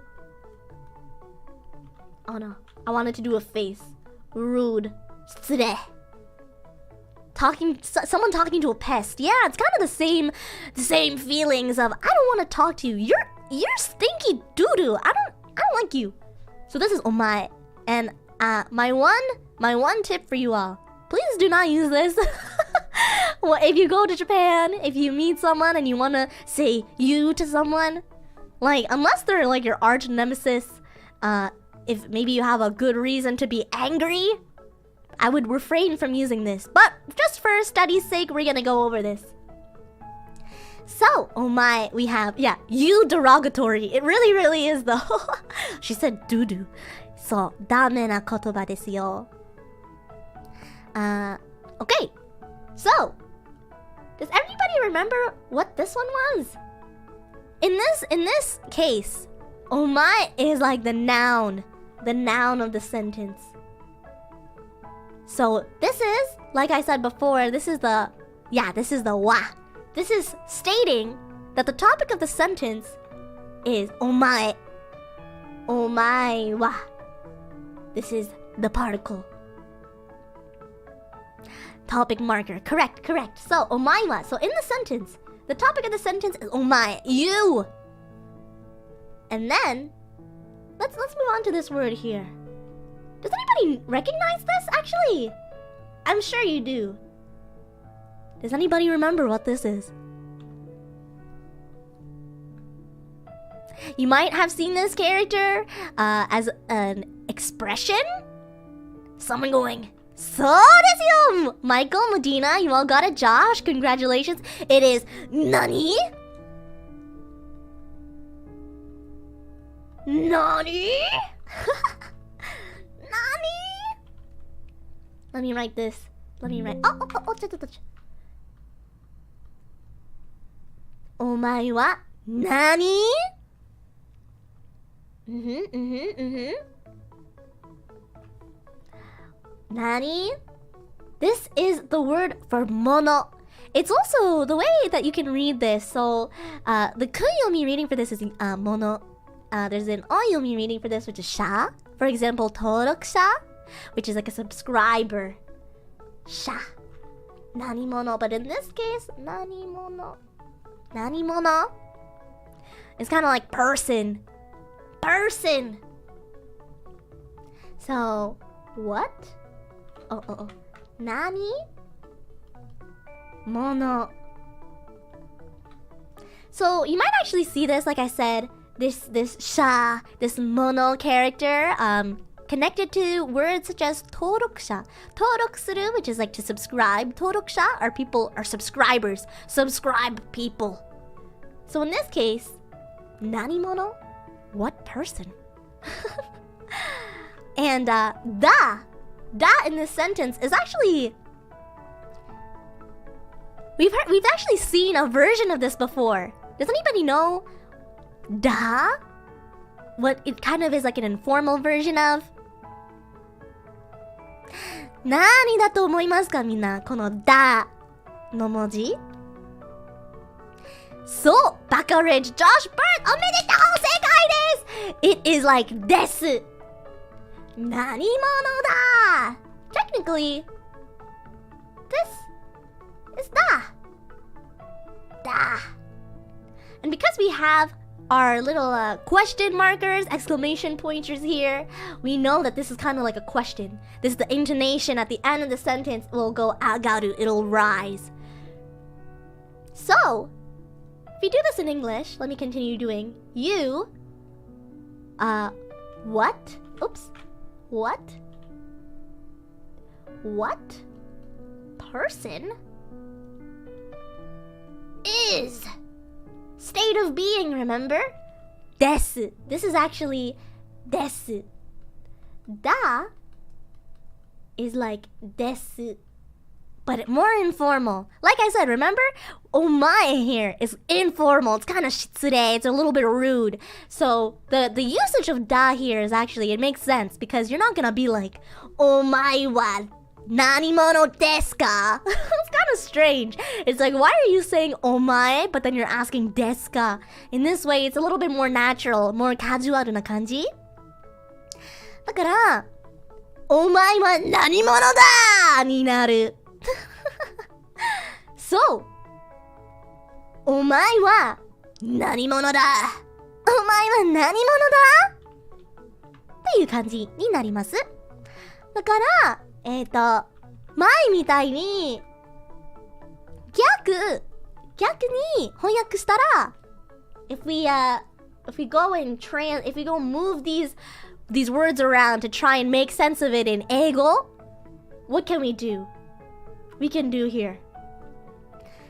Oh no, I wanted to do a face. Rude. Tsure. Someone talking to a pest. Yeah, it's kind of the same feelings of I don't want to talk to you. You're stinky doo-doo. I don't like you. So this is omae. And my one tip for you all. Please do not use this. Well, if you go to Japan, if you meet someone and you want to say you to someone, like unless they're like your arch nemesis, if maybe you have a good reason to be angry, I would refrain from using this. But just for study's sake, we're gonna go over this. So, omae, we have, yeah, you derogatory. It really is though. She said doo-doo. So, dame na kotoba desu yo. Okay. So, does everybody remember what this one was? In this case, omae is like the noun of the sentence. So this is, like I said before, this is the wa. This is stating that the topic of the sentence is omae. Omae wa. This is the particle. Topic marker. Correct. So omae wa. So in the sentence, the topic of the sentence is omae, you. And then let's move on to this word here. Does anybody recognize this, actually? I'm sure you do. Does anybody remember what this is? You might have seen this character as an expression. Someone going, so desu yo! Michael, Medina, you all got it. Josh, congratulations. It is nani? Nani? Nani? Let me write this. Oh, omae wa nani? Nani? This is the word for mono. It's also the way that you can read this. So, the kunyomi reading for this is mono. There's an oyomi reading for this, which is sha. For example, torokusha, which is like a subscriber. Sha. Nanimono. But in this case, nanimono. Nanimono. It's kind of like person. Person. So, What? Oh. Nani? Mono. So you might actually see this, like I said, this mono character connected to words such as 登録者. 登録する, which is like to subscribe. 登録者 are people, are subscribers. Subscribe people. So in this case, nani mono? What person? And da in this sentence is actually, we've actually seen a version of this before. Does anybody know da? What it kind of is like an informal version of? 何だと思いますかみんなこのだの文字そう Baka Ridge Josh Bird おめでとう正解です It is like です何者だ Technically this is da And because we have our little question markers, exclamation pointers here, we know that this is kind of like a question. This is the intonation at the end of the sentence. It will go agaru, it'll rise. So, if you do this in English, let me continue doing. You, what? Oops. What person is state of being, remember? Desu. This is actually desu. Da is like desu, but more informal. Like I said, remember? Omae here is informal. It's kind of shitsure. It's a little bit rude. So the usage of da here is actually, it makes sense because you're not gonna be like, omae wa nani mono desu ka? It's kind of strange. It's like, why are you saying omae, but then you're asking desu ka? In this way, it's a little bit more natural, more casual na kanji. だから、お前は何者だになる。そう。お前は何者だ。お前は何者だっていう感じになります。だから、前みたいに逆に翻訳したら if we go move these words around to try and make sense of it in 英語 what can we do? We can do here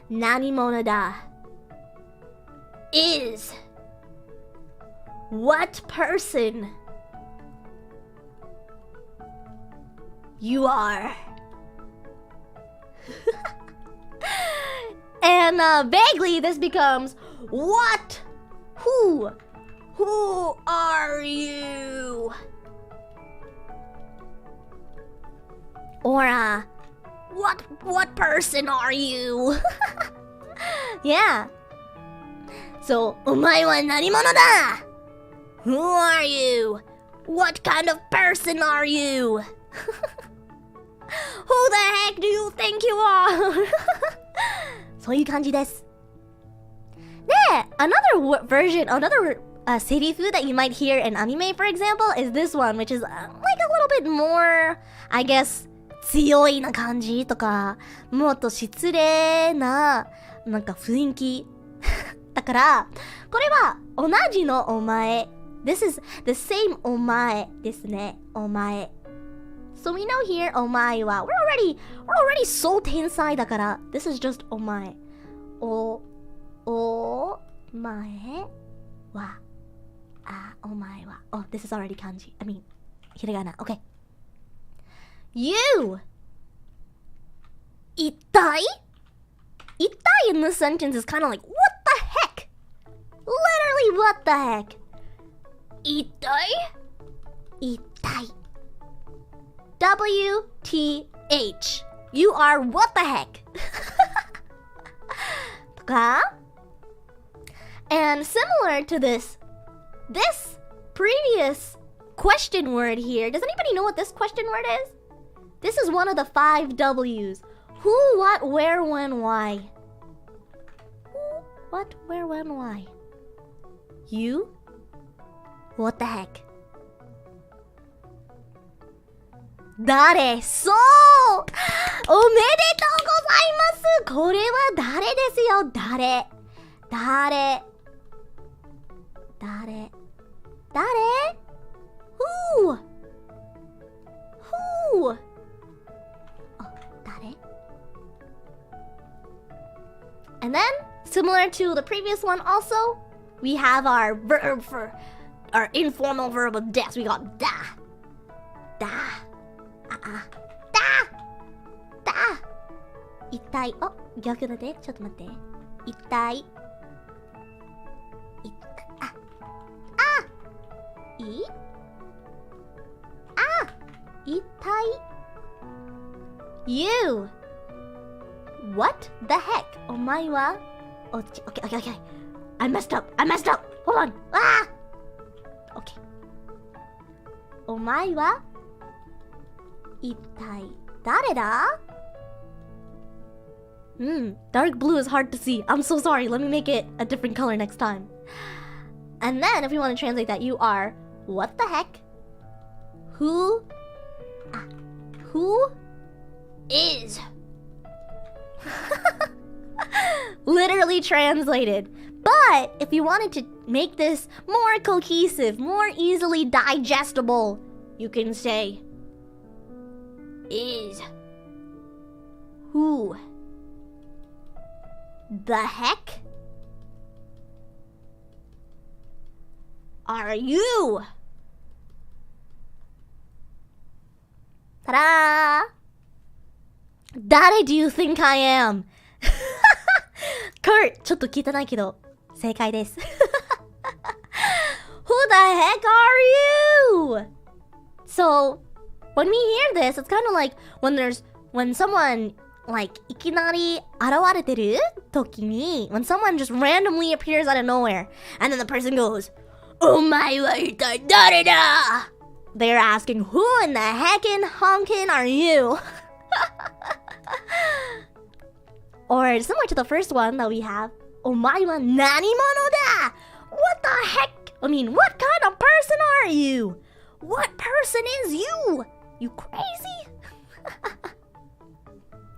何者だ is what person you are. And vaguely this becomes what? Who are you? Or what person are you? Yeah. So お前は何者だ? Who are you? What kind of person are you? Who the heck do you think you are? そういう感じです。で、another version, another seirifu that you might hear in anime, for example, is this one, which is like a little bit more, I guess, 強いな感じとか、もっと失礼な、なんか雰囲気。だから、これは同じのお前。This is the same お前ですね。お前。So we know here, お前は we're already so 天才だから this is just お前。お前はお前は oh, this is already kanji. I mean, ひらがな Okay. You 一体 in this sentence is kind of like what the heck? Literally what the heck? 一体 WTH. You are what the heck? とか And similar to this previous question word here, does anybody know what this question word is? This is one of the 5 W's. Who, what, where, when, why. Who, what, where, when, why. You? What the heck? 誰そうおめでとうございますこれは誰ですよ誰Who? Oh, 誰 And then, similar to the previous one also, we have our verb for our informal verb of des. We got da. Da. 痛い。あ、逆だね。ちょっと待って。痛い。痛い。You. What the heck? お前は Okay. I messed up. Hold on. Okay. お前は一体誰だ? Dark blue is hard to see. I'm so sorry. Let me make it a different color next time. And then, if you want to translate that, you are what the heck? Who is? Literally translated. But if you wanted to make this more cohesive, more easily digestible, you can say is. Who the heck are you? Ta-da! 誰 do you think I am? Kurt, ちょっと聞いてないけど正解です。Who the heck are you? So, when we hear this, it's kind of like when someone like いきなり現れてる時に when someone just randomly appears out of nowhere and then the person goes, お前は一体誰だ? They're asking, who in the heckin' honkin' are you? Or similar to the first one that we have, お前は何者だ? What the heck? I mean, what kind of person are you? What person is you? You crazy?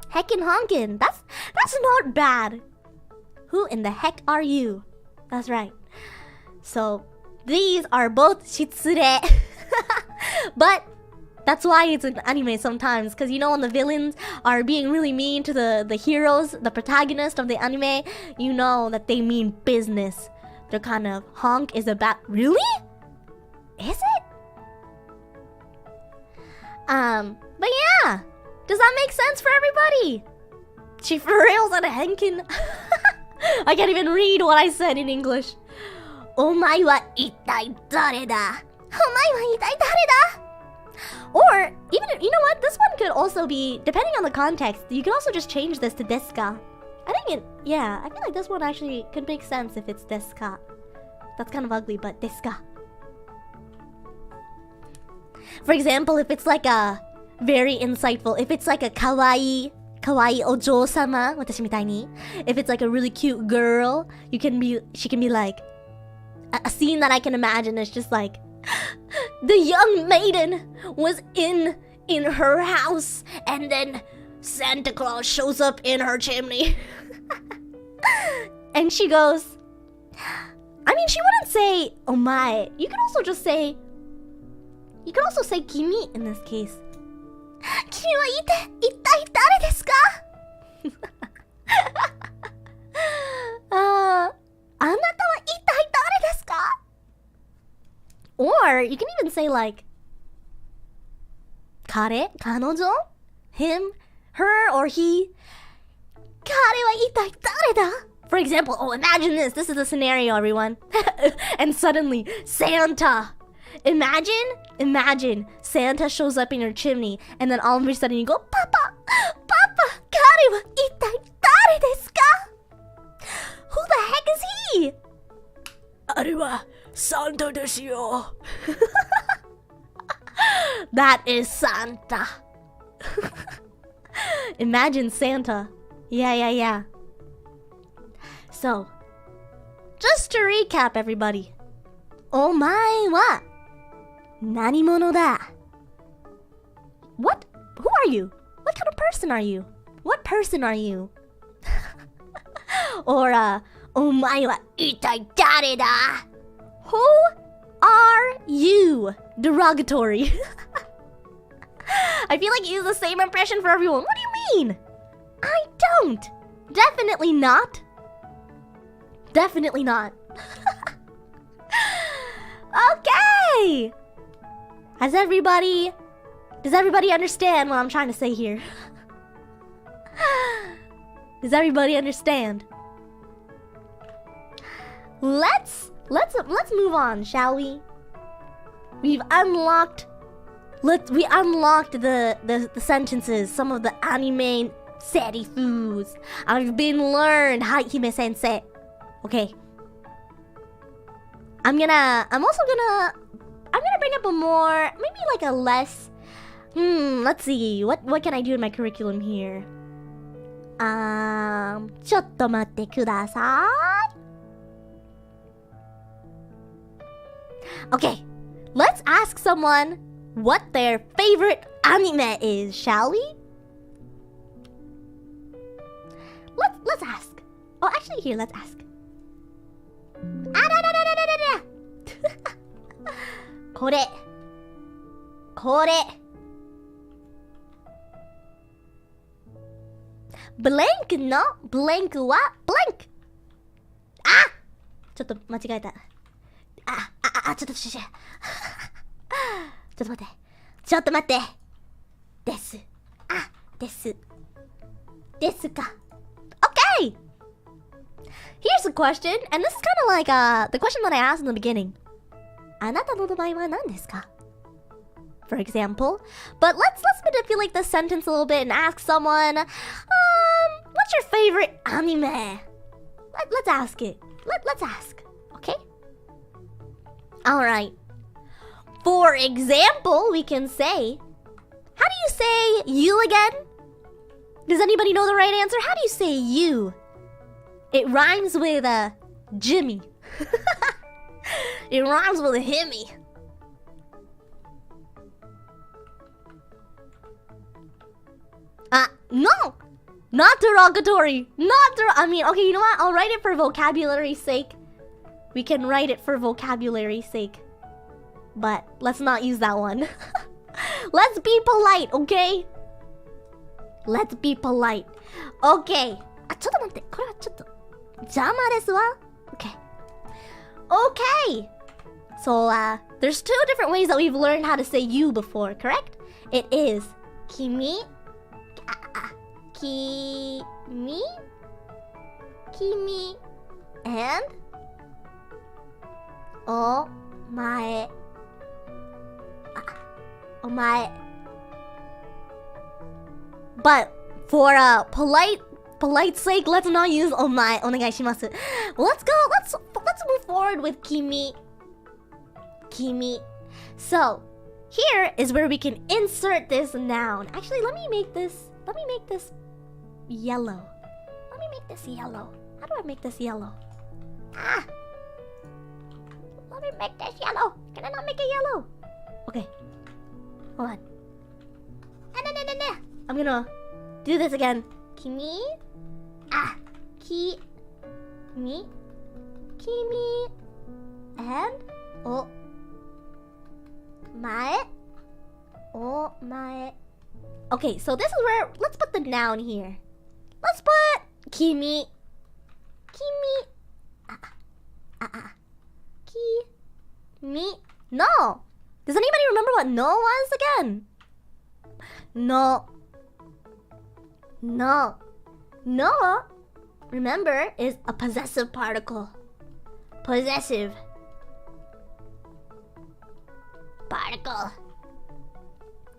Heckin' honkin'. That's not bad. Who in the heck are you? That's right. So, these are both shitsure. But that's why it's an anime sometimes, because you know when the villains are being really mean to the heroes, the protagonist of the anime, you know that they mean business. They're kind of, honk is about, really? Is it? But yeah, does that make sense for everybody? She for reals at a henkin. I can't even read what I said in English. お前は一体誰だ? お前は一体誰だ? Or, even, you know what? This one could also be, depending on the context, you could also just change this to desu ka. I feel like this one actually could make sense if it's desu ka. That's kind of ugly, but desu ka. For example, if it's like a very insightful, if it's like a kawaii ojo-sama, 私みたいに, if it's like a really cute girl, she can be like, a scene that I can imagine is just like, the young maiden was in her house, and then Santa Claus shows up in her chimney. And she goes, I mean, she wouldn't say omae. You could also say kimi in this case. 君は一体誰ですか? あなたは一体誰ですか? Or you can even say like 彼女 him her or he 彼は一体誰だ? For example, imagine this is the scenario, everyone. And suddenly Santa, imagine Santa shows up in your chimney, and then all of a sudden you go, Papa, 彼は一体誰ですか? Who the heck is he? あれはSanta ですよ. That is Santa. Imagine Santa. Yeah. So, just to recap, everybody. お前は何者だ? What are you? What kind of person are you? What person are you? Or, お前は一体誰だ? Who are you? Derogatory. I feel like you use the same impression for everyone. What do you mean? I don't. Definitely not. Definitely not. Okay. Does everybody understand what I'm trying to say here? Does everybody understand? Let's move on, shall we? We unlocked the sentences, some of the anime serifus. I've been learned, Hime Sensei. Okay. I'm gonna bring up a more, maybe like a less. Let's see. What can I do in my curriculum here? ちょっと待ってください. Okay, let's ask someone what their favorite anime is, shall we? Let's ask. Oh, actually, here, let's ask. Kore. Blank no blank wa blank. Ah! ちょっと間違えた。ちょっと待って。です。ですか。Okay! Here's a question, and this is kind of like the question that I asked in the beginning. あなたの名前は何ですか? For example. But let's manipulate the sentence a little bit and ask someone, what's your favorite anime? Let's ask it. Let's ask. Okay? Alright. For example, we can say, how do you say you again? Does anybody know the right answer? How do you say you? It rhymes with Jimmy. It rhymes with a himmy. No! Not derogatory. I mean, okay, you know what? I'll write it for vocabulary's sake. We can write it for vocabulary's sake. But let's not use that one. Let's be polite, okay? Let's be polite. Okay. ちょっと待って。これはちょっと邪魔ですわ。Okay. Okay. So, there's two different ways that we've learned how to say you before, correct? It is kimi, and omae. Omae. But for polite sake, let's not use omae. Onegaishimasu. Let's move forward with kimi. So, here is where we can insert this noun. Actually, let me make this yellow. How do I make this yellow? Let me make this yellow. Can I not make it yellow? Okay. Hold on. I'm gonna do this again. Kimi. Kimi. And omae. Okay, so this is where, let's put the noun here. Let's put kimi. Kimi. No. Does anybody remember what no was again? No. Remember, is a possessive particle. Possessive particle.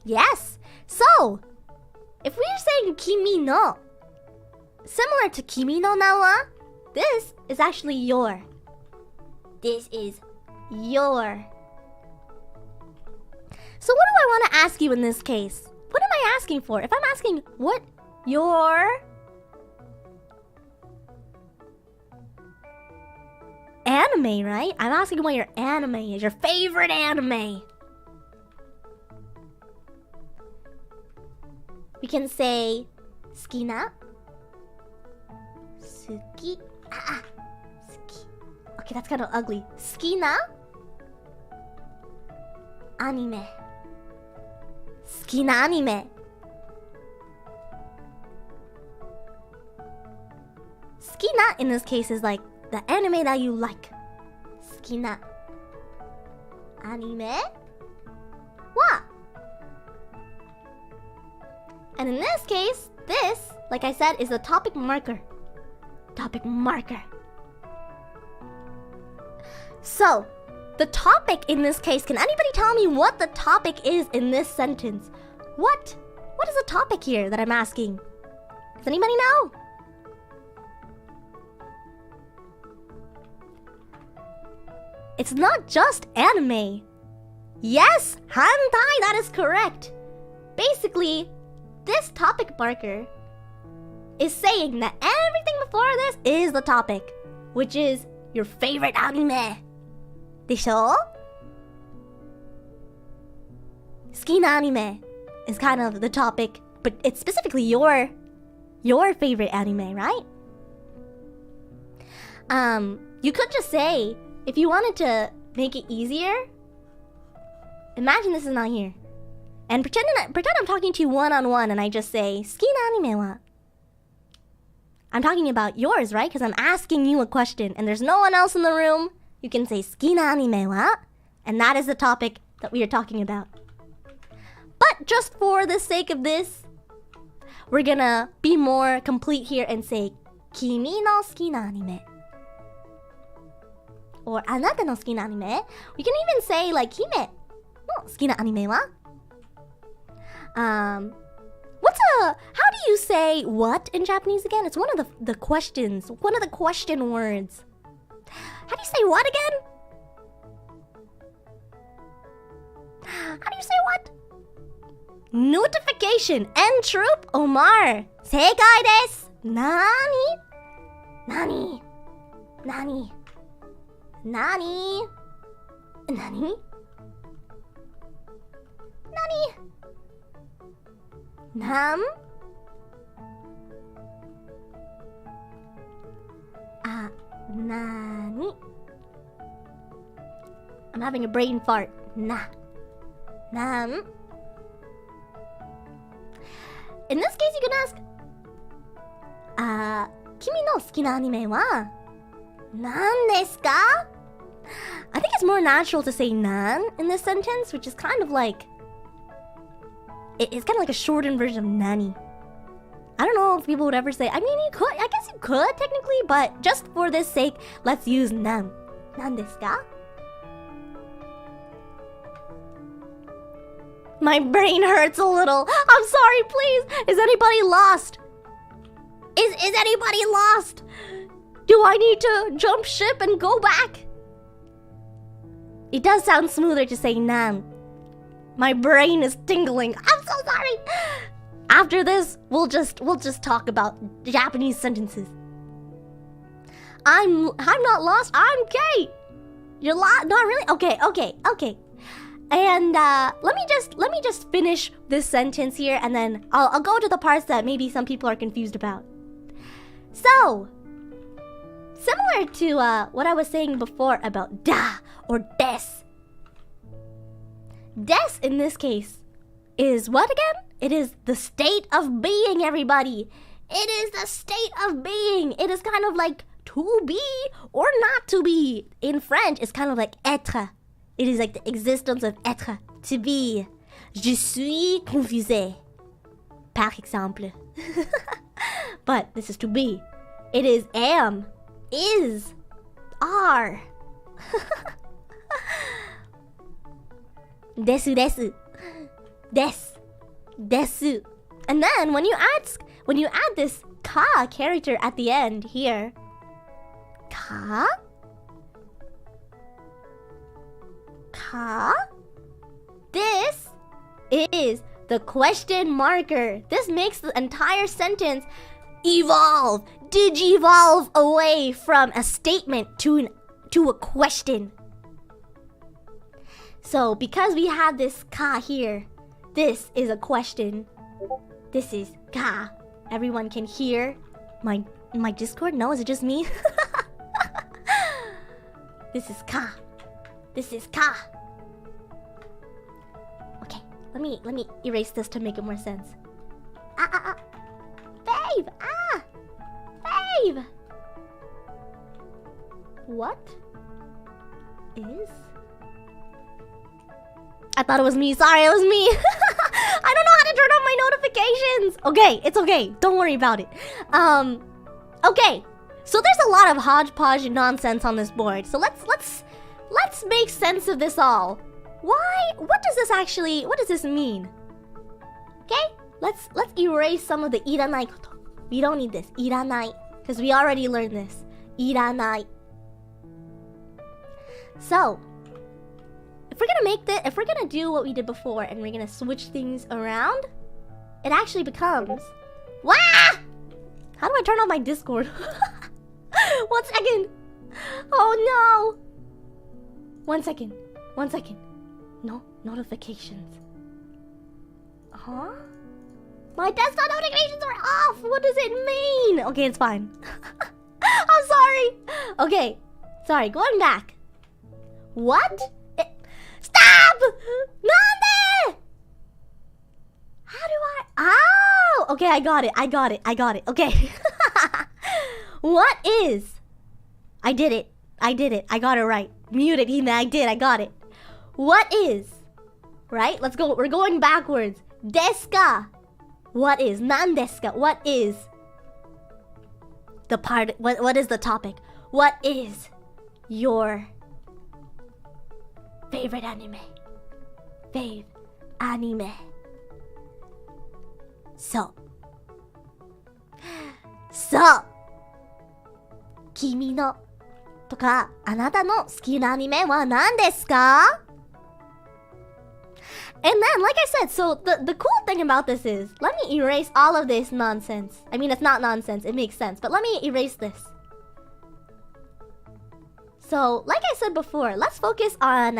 Yes. So, if we're saying kimi no, similar to kimi no na wa, this is actually your. This is your. So what do I want to ask you in this case? What am I asking for? If I'm asking what your anime, right? I'm asking what your anime is, your favorite anime. We can say 好きな 好き 好き Okay, that's kind of ugly. 好きな アニメ 好きなアニメ 好きな in this case is like the anime that you like. 好きなアニメは And in this case, this, like I said, is the topic marker. Topic marker. So, the topic in this case, can anybody tell me what the topic is in this sentence? What is the topic here that I'm asking? Does anybody know? It's not just anime. Yes, hentai, that is correct. Basically, this topic marker is saying that everything before this is the topic, which is your favorite anime. でしょ? 好きな anime is kind of the topic, but it's specifically your favorite anime, right? You could just say, if you wanted to make it easier, imagine this is not here. And pretend I'm talking to you one-on-one and I just say, 好きな anime は? I'm talking about yours, right? Because I'm asking you a question and there's no one else in the room. You can say 好きな anime は? And that is the topic that we are talking about. But just for the sake of this, we're gonna be more complete here and say 君の好きな anime. Or あなたの好きな anime. We can even say like 姫の好きな anime は? How do you say what in Japanese again? It's one of the questions, one of the question words. How do you say what again? How do you say what? Notification. And troop Omar. 正解です。なに Nam? Nani? I'm having a brain fart. Nam? In this case, you can ask, 君の好きなアニメは何ですか? I think it's more natural to say なん in this sentence, which is kind of like, it's kind of like a shortened version of nani. I don't know if people would ever say, I mean, I guess you could technically, but just for this sake, let's use nan. Nan desu ka? My brain hurts a little. I'm sorry, please. Is anybody lost? Is anybody lost? Do I need to jump ship and go back? It does sound smoother to say nan. My brain is tingling. I'm so sorry. After this, we'll just talk about Japanese sentences. I'm not lost. I'm Kate. You're lost? Not really? Okay. And let me just finish this sentence here, and then I'll go to the parts that maybe some people are confused about. So, similar to what I was saying before about da or des. Des in this case is what again? It is the state of being, everybody. It is the state of being. It is kind of like to be or not to be. In French, it's kind of like être. It is like the existence of être, to be. Je suis confusé, par exemple. But this is to be. It is am, is, are. Desu. And then when you add this ka character at the end here, ka, this is the question marker. This makes the entire sentence evolve, digivolve away from a statement to a question. So because we have this ka here, this is a question. This is ka. Everyone can hear my Discord? No, is it just me? This is ka. This is ka. Okay, let me erase this to make it more sense. Babe! Babe! What is... I thought it was me. Sorry, it was me. I don't know how to turn on my notifications. Okay, it's okay. Don't worry about it. Okay. So there's a lot of hodgepodge nonsense on this board. So let's make sense of this all. Why? What does this mean? Okay? Let's erase some of the iranai koto. We don't need this. Iranai. Because we already learned this. Iranai. So, if we're gonna do what we did before and we're gonna switch things around, it actually becomes... Wah! How do I turn on my Discord? 1 second. Oh no. 1 second. 1 second. No notifications. Huh? My desktop notifications are off. What does it mean? Okay, it's fine. I'm sorry. Okay. Sorry, going back. What? Stop! Nande! How do I... Oh! Okay, I got it. Okay. What is... I did it. I got it right. Muted, Hime. I got it. What is... Right? Let's go. We're going backwards. Desu ka? What is? Nan desu ka? What is... The part... What is the topic? What is your... favorite anime? Fave anime. So. 君のとかあなたの好きなアニメは何ですか? And then, like I said, so the cool thing about this is, let me erase all of this nonsense. I mean, it's not nonsense, it makes sense, but let me erase this. So, like I said before, let's focus on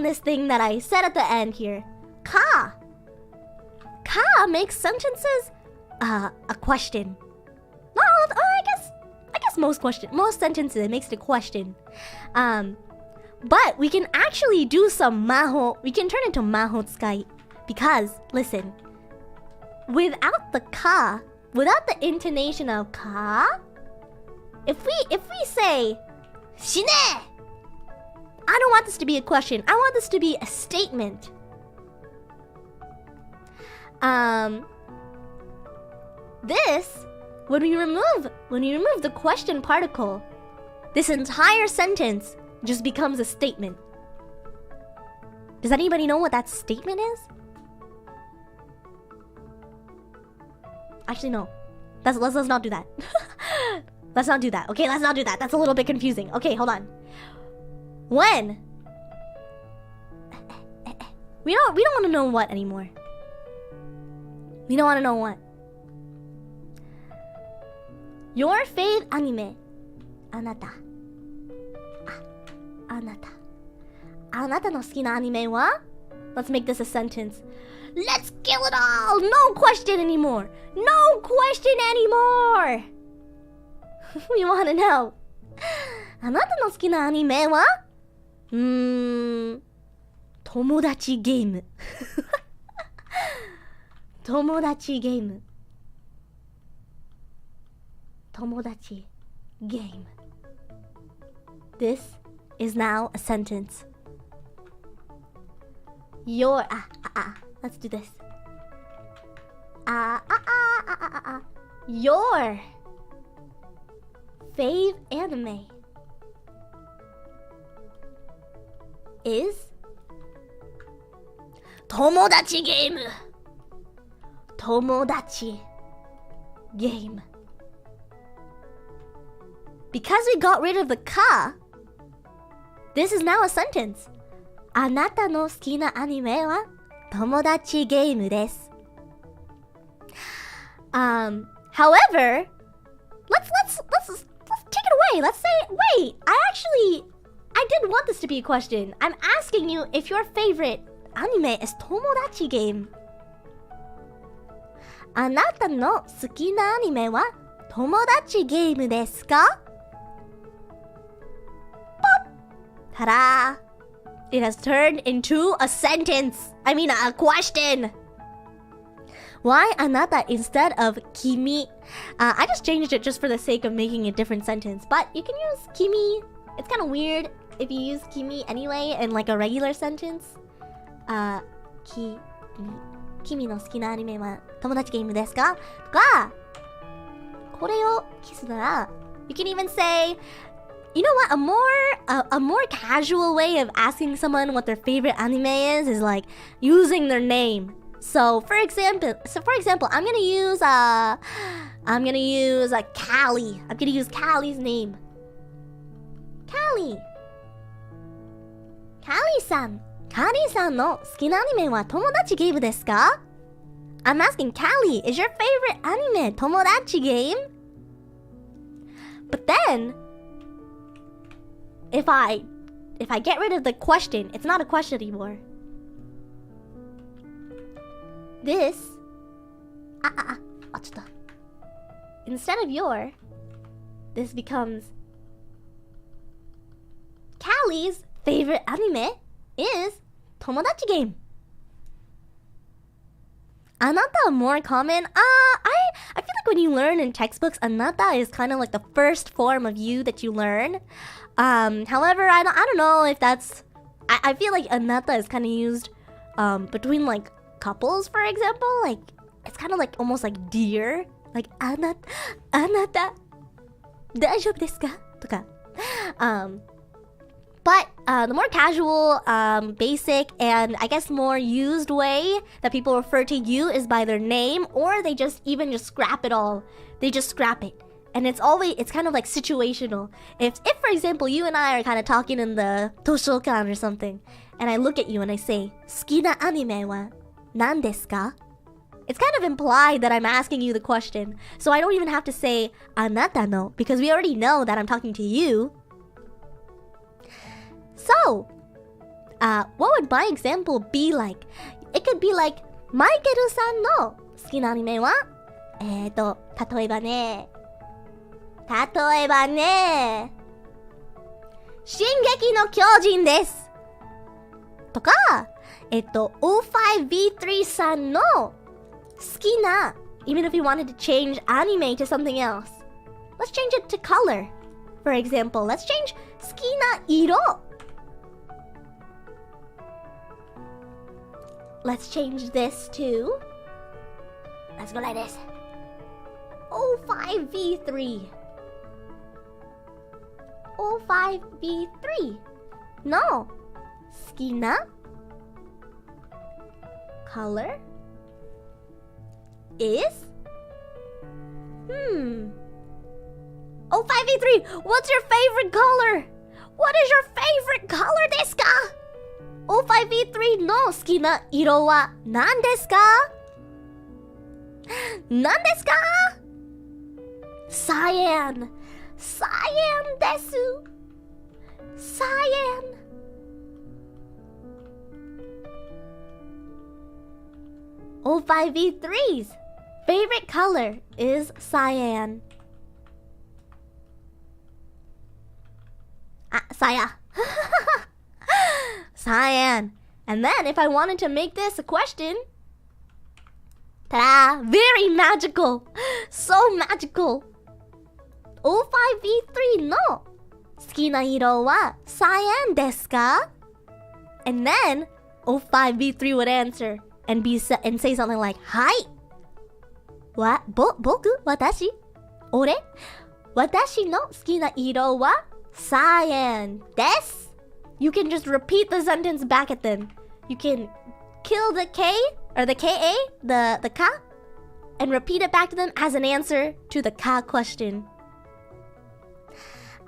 this thing that I said at the end here. Ka. Ka makes sentences a question. Well, I guess most sentences it makes it a question. But we can actually do some maho. We can turn into maho tsukai because listen, without the ka, without the intonation of ka, if we say shine, I don't want this to be a question. I want this to be a statement. This, when we remove the question particle, this entire sentence just becomes a statement. Does anybody know what that statement is? Actually, no. Let's not do that. Let's not do that. Okay, let's not do that. That's a little bit confusing. Okay, hold on. When we don't want to know what anymore. We don't want to know what. Your fave anime. Anata. Anata. Anata no suki na anime wa? Let's make this a sentence. Let's kill it all! No question anymore! No question anymore! We want to know. Anata no suki na anime wa? Tomodachi game. Tomodachi game. Tomodachi game. This is now a sentence. Your let's do this. Your fave anime is Tomodachi game. Tomodachi game. Because we got rid of the ka, this is now a sentence. Anata no suki na anime wa tomodachi game desu. However, let's take it away. Let's say, wait, I didn't want this to be a question. I'm asking you if your favorite anime is Tomodachi game. あなたの好きなアニメは友達ゲームですか？ Ta-da! It has turned into a sentence. I mean, a question. Why あなた instead of 君? I just changed it just for the sake of making a different sentence. But you can use 君. It's kind of weird if you use 君 anyway in like a regular sentence. 君の好きなアニメは友達ゲームですか？とか、これをキスなら you can even say, you know what, a more casual way of asking someone what their favorite anime is like using their name. So for example, I'm gonna use Callie. I'm gonna use Callie's name. Callie さんの好きなアニメは友達ゲームですか？ I'm asking Callie, is your favorite anime 友達ゲーム? But then, if I get rid of the question, it's not a question anymore. This, instead of your, this becomes Callie's favorite anime is 友達ゲーム。あなた more common. I feel like when you learn in textbooks, あなた is kind of like the first form of you that you learn. However, I don't know if that's. I feel like あなた is kind of used between like couples, for example. Like it's kind of like almost like dear. Like あなた大丈夫ですか？とか。But the more casual, basic, and I guess more used way that people refer to you is by their name, or they just scrap it all. They just scrap it. And it's kind of like situational. If for example, you and I are kind of talking in the Toshokan or something, and I look at you and I say, 好きなアニメは何ですか? It's kind of implied that I'm asking you the question. So I don't even have to say, あなたの, because we already know that I'm talking to you. So, what would my example be like? It could be like, マイケルさんの好きなアニメは例えばね、進撃の巨人ですとか、O5V3 さんの好きな even if you wanted to change anime to something else. Let's change it to color. For example, let's change 好きな色. Let's change this to, let's go like this. O5V3. O5V3 の好きな color is O5V3, what's your favorite color? What is your favorite color ですか? O5V3 の好きな色は何ですか? 何ですか? Cyan です。Cyan. O5V3's favorite color is cyan. Saya. Cyan. And then if I wanted to make this a question, ta-da! Very magical. So magical. O5V3 の好きな色は cyan ですか? And then O5V3 would answer and say something like, はい。僕私俺私の好きな色は cyan です。You can just repeat the sentence back at them. You can kill the K or the KA, the ka, and repeat it back to them as an answer to the ka question.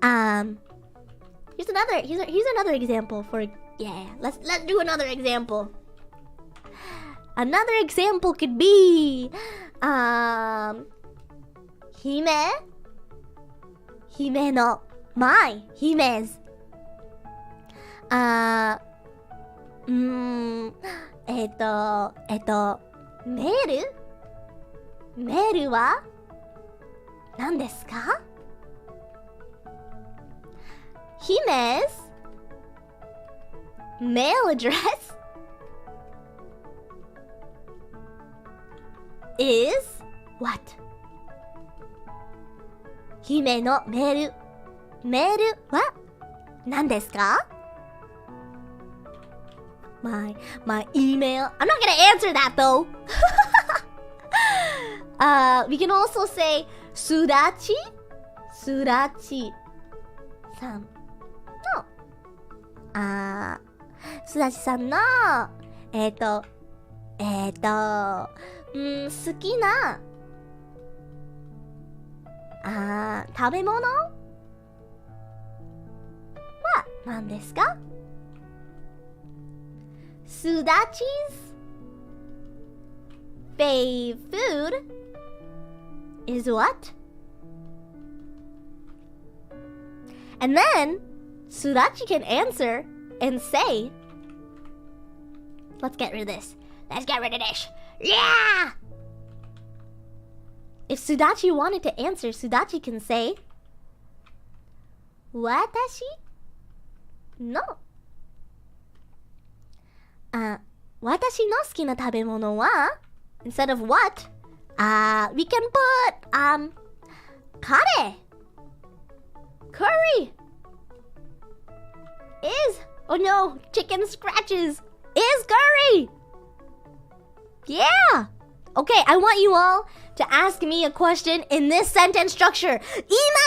Here's another example for let's do another example. Another example could be Hime no my Hime'sメールメールは何ですか？ Hime's mail address is what? 姫のメールは何ですか？ My email. I'm not gonna answer that though. We can also say Sudachi さんのSudachi さんの好きな食べ物は何ですか？ Sudachi's fave food is what? And then Sudachi can answer and say, let's get rid of this. Yeah! If Sudachi wanted to answer, Sudachi can say, 私の私の好きな食べ物は instead of what, we can put curry is, oh no, chicken scratches is curry. Yeah. Okay, I want you all to ask me a question in this sentence structure. 今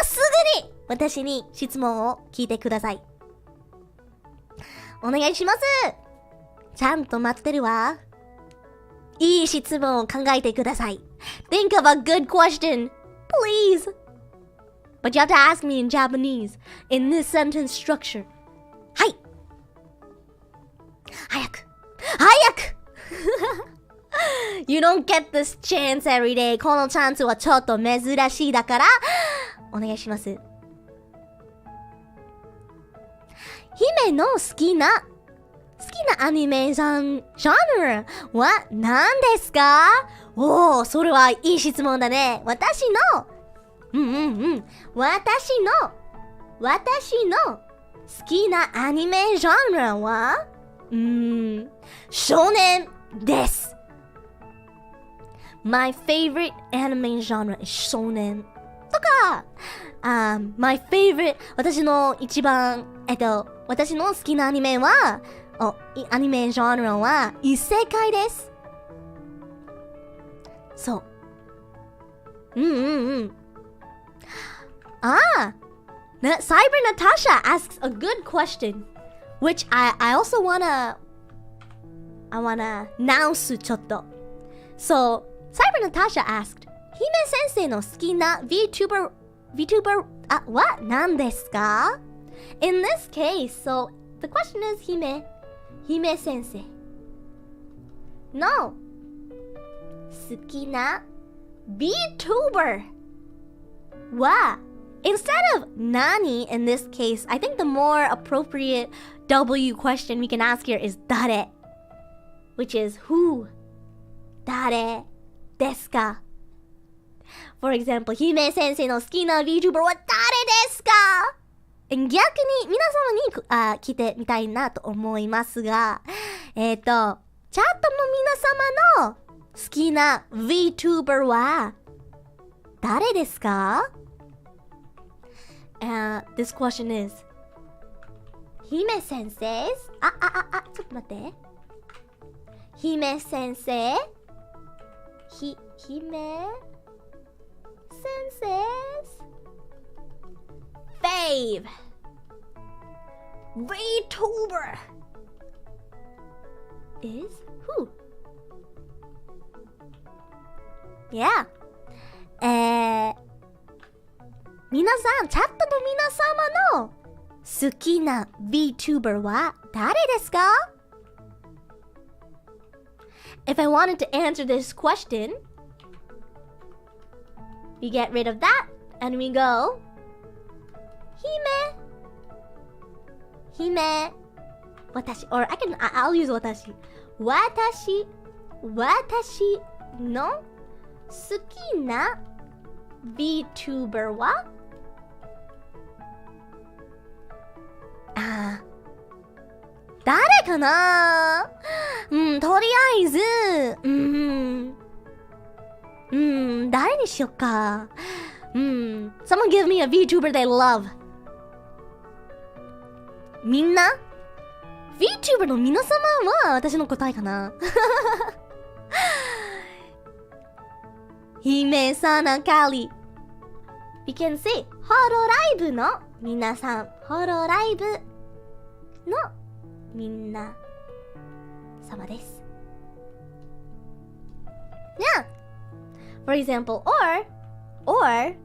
すぐに私に質問を聞いてください。お願いします。ちゃんと待ってるわ。いい質問を考えてください。Think of a good question, please. But you have to ask me in Japanese in this sentence structure. はい。早く You don't get this chance every day. このチャンスはちょっと珍しいだからお願いします。姫の好きなアニメジャンルは何ですか？おー、それはいい質問だね。私の好きなアニメジャンルは少年です。My favorite anime genre is 少年とか、my favorite 私の好きなアニメはアニメジャンルは異世界です。そう。Cyber Natasha asks a good question, which I also wanna announce ちょっと。So, Cyber Natasha asked, 姫先生の好きな VTuber は何ですか？ In this case, so the question is 姫先生の好きな VTuber は instead of nani in this case, I think the more appropriate W question we can ask here is 誰 which is who 誰ですか？ For example, 姫先生の好きな VTuber は誰ですか？逆に皆様に聞いてみたいなと思いますが、チャットの皆様の好きな VTuber は誰ですか？ This question is 姫先生ちょっと待って姫先生姫先生Fave VTuber is who? Yeah. 皆さん、チャットの皆様の好きな VTuber は誰ですか？ If I wanted to answer this question, we get rid of that and we go姫 私 or I'll use 私の好好きな VTuber は誰かな。とりあえず誰にしよっか。Someone give me a VTuber they love. みんな VTuber の皆様は私の答えかな。姫さなかり We can say ホロライブの皆さん、ホロライブのみんな様です。Yeah. For example, or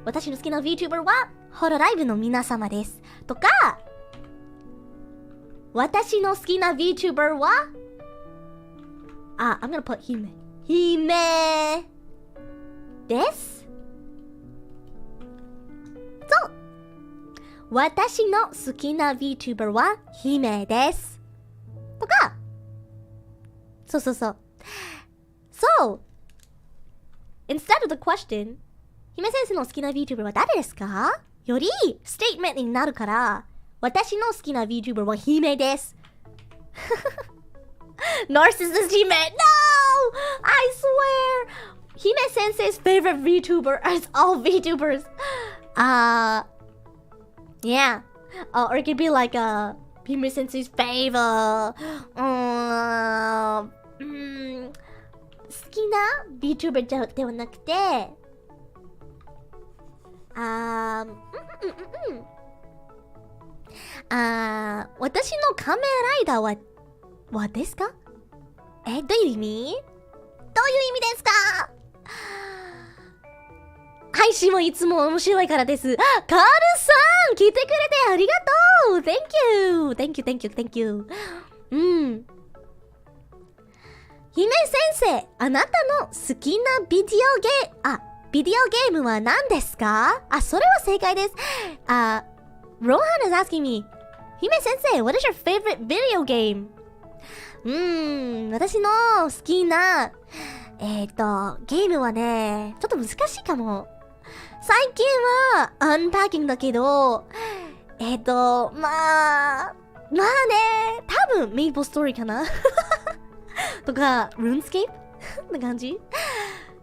私の好きな VTuber はホロライブの皆様ですとか、私の好きな VTuber はI'm gonna put 姫ですそう、私の好きな VTuber は姫ですとか、そうSo, instead of the question 姫先生の好きな VTuber は誰ですかよりステートメントになるから、私の好きな VTuber は姫です。Narcissist 姫 No! I swear! 姫先生's favorite VTuber is all VTubers. Yeah. Or it could be like Hime sensei's favorite. 好きな VTuber ではなくて、私の仮面ライダーはですか？どういう意味ですか？配信はいつも面白いからです。カールさん来てくれてありがとう Thank you 姫先生、あなたの好きなビデオゲームは何ですか？それは正解です。Rohan is asking me, 姫先生、what is your favorite video game? 私の好きな、ゲームはね、ちょっと難しいかも。最近は、アンパッキングだけど、まあね、多分、メイプルストーリーかなとか、RuneScape な感じ。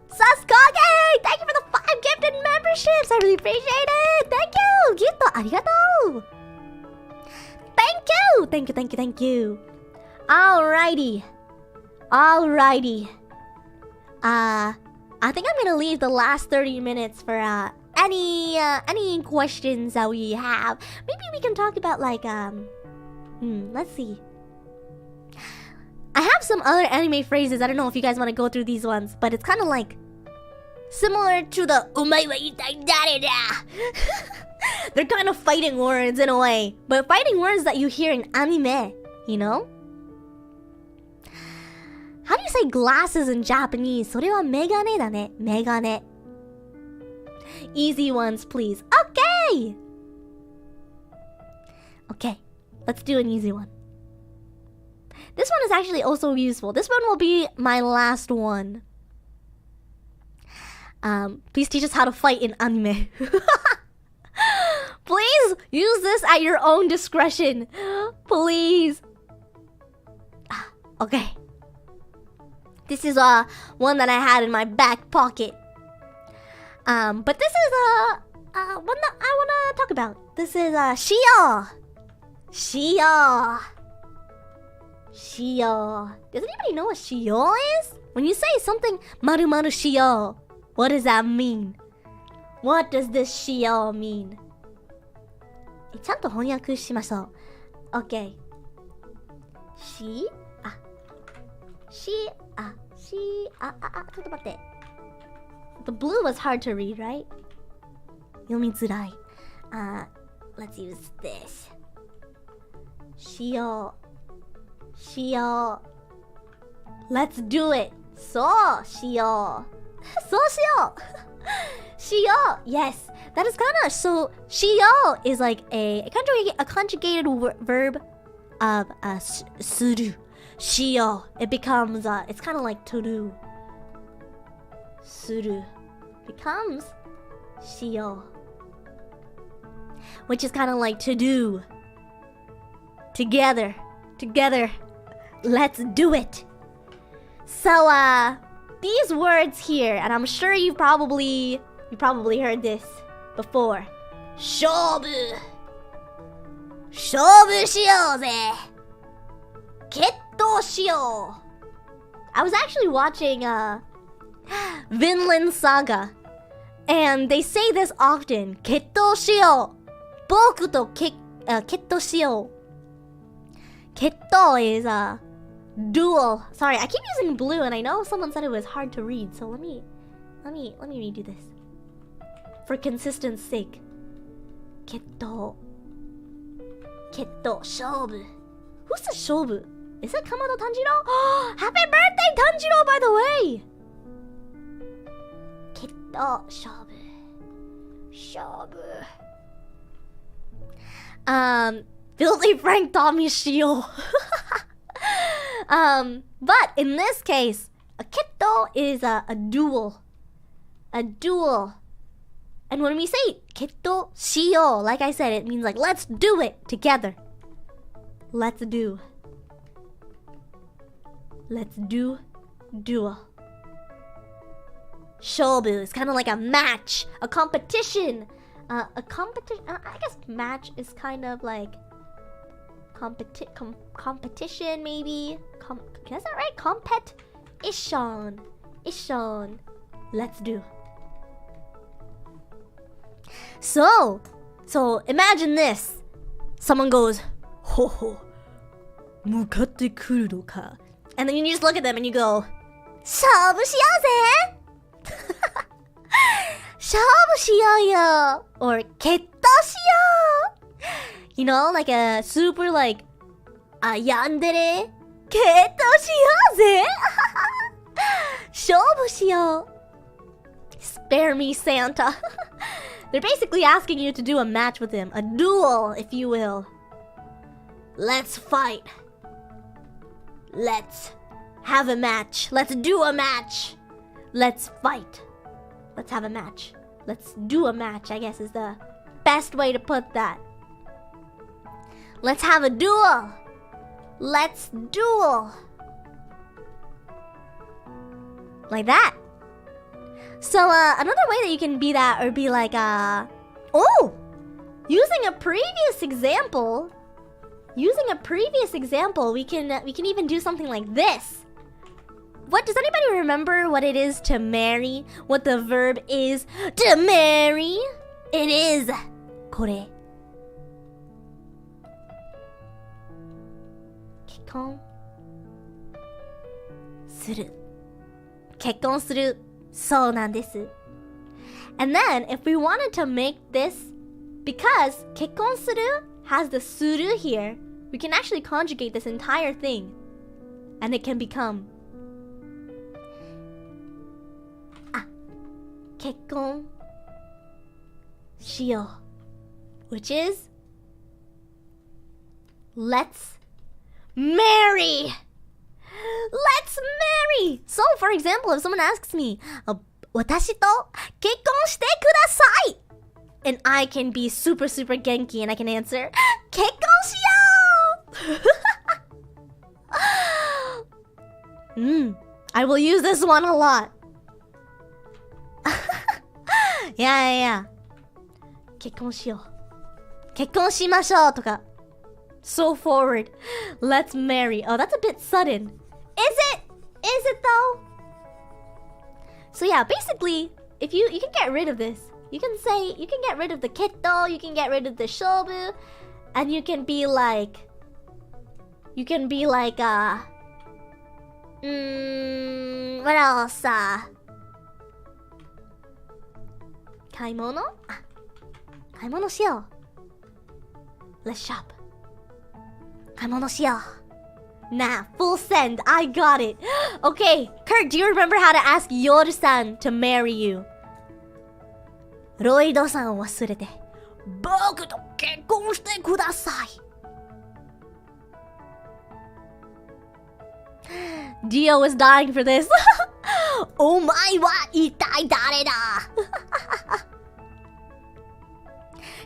Sasuke! Thank you for the 5 gifted memberships! I really appreciate it! Thank you! ギフトありがとう Thank you! Alrighty. I think I'm gonna leave the last 30 minutes for any questions that we have. Maybe we can talk about like let's see. I have some other anime phrases. I don't know if you guys want to go through these ones, but it's kind of like similar to the "omae wa itai dare da." They're kind of fighting words in a way, but fighting words that you hear in anime, you know? How do you say glasses in Japanese? それはメガネだね。メガネ。Easy ones, please. Okay, let's do an easy one. This one is actually also useful. This one will be my last one. Please teach us how to fight in anime. Please use this at your own discretion. Please. Okay. This is one that I had in my back pocket. But this is one that I wanna talk about. This is Shio. Does anybody know what Shio is? When you say something maru maru Shio, what does that mean? What does this Shio mean? ちゃんと翻訳しましょう。Okay. ちょっと待って。The blue was hard to read, right? 読みづらい。Let's use this. Shio. Let's do it. そうしよう。Yes. That is kind of so. しよう is like a conjugated verb of する。しよう. It becomes it's kind of like to do. suru becomes しよう, which is kind of like to do. Together. Let's do it. So, these words here, and I'm sure you probably heard this before. 勝負しようぜ決闘しよう I was actually watching Vinland Saga, and they say this often. 決闘しよう僕と決闘しよう Ketto is duel. Sorry, I keep using blue, and I know someone said it was hard to read, so let me redo this for consistency's sake. Ketto, shobu. Who says shobu? Is it Kamado Tanjiro? Oh, happy birthday, Tanjiro, by the way. Ketto, shobu. Filthy Frank taught me shio. But in this case, a ketto is a duel. A duel. And when we say ketto shio, like I said, it means like let's do it together. Let's do. Duel. Shobu is kind of like a match, a competition. I guess match is kind of like competition, maybe. Is that right? Competition. Let's do. So imagine this. Someone goes, ho ho, mukatte kuru no ka. And then you just look at them and you go, 勝負しようぜ勝負しようよ or 決闘しよう You know, like a super like yandere 決闘しようぜ勝負しよう Spare me, Santa. They're basically asking you to do a match with him, a duel, if you will. Let's fight. Let's have a match. Let's do a match. Let's fight. Let's have a match. Let's do a match, I guess is the best way to put that. Let's have a duel. Let's duel. Like that. So, another way that you can be that or be like, using a previous example, we can even do something like this. What, does anybody remember what it is to marry? What the verb is to marry? It is これ結婚するそうなんです And then if we wanted to make this, because 結婚する has the する here, we can actually conjugate this entire thing and it can become 結婚しよう which is let's marry. Let's marry. So, for example, if someone asks me, 私と結婚してください and I can be super genki and I can answer, 結婚しよう I will use this one a lot. Yeah. 結婚しよう結婚しましょうとか So forward. Let's marry. Oh, that's a bit sudden. Is it? Is it though? So yeah, basically, if you can get rid of this. You can get rid of the ketto, you can get rid of the shobu, and you can be like, what else? 買い物しよう Let's shop. 買い物しよう Nah, full send. I got it. Okay, Kurt, do you remember how to ask Yoru-san to marry you? ロイドさんを忘れて僕と結婚してください Dio is dying for this. Omae wa itai dare da?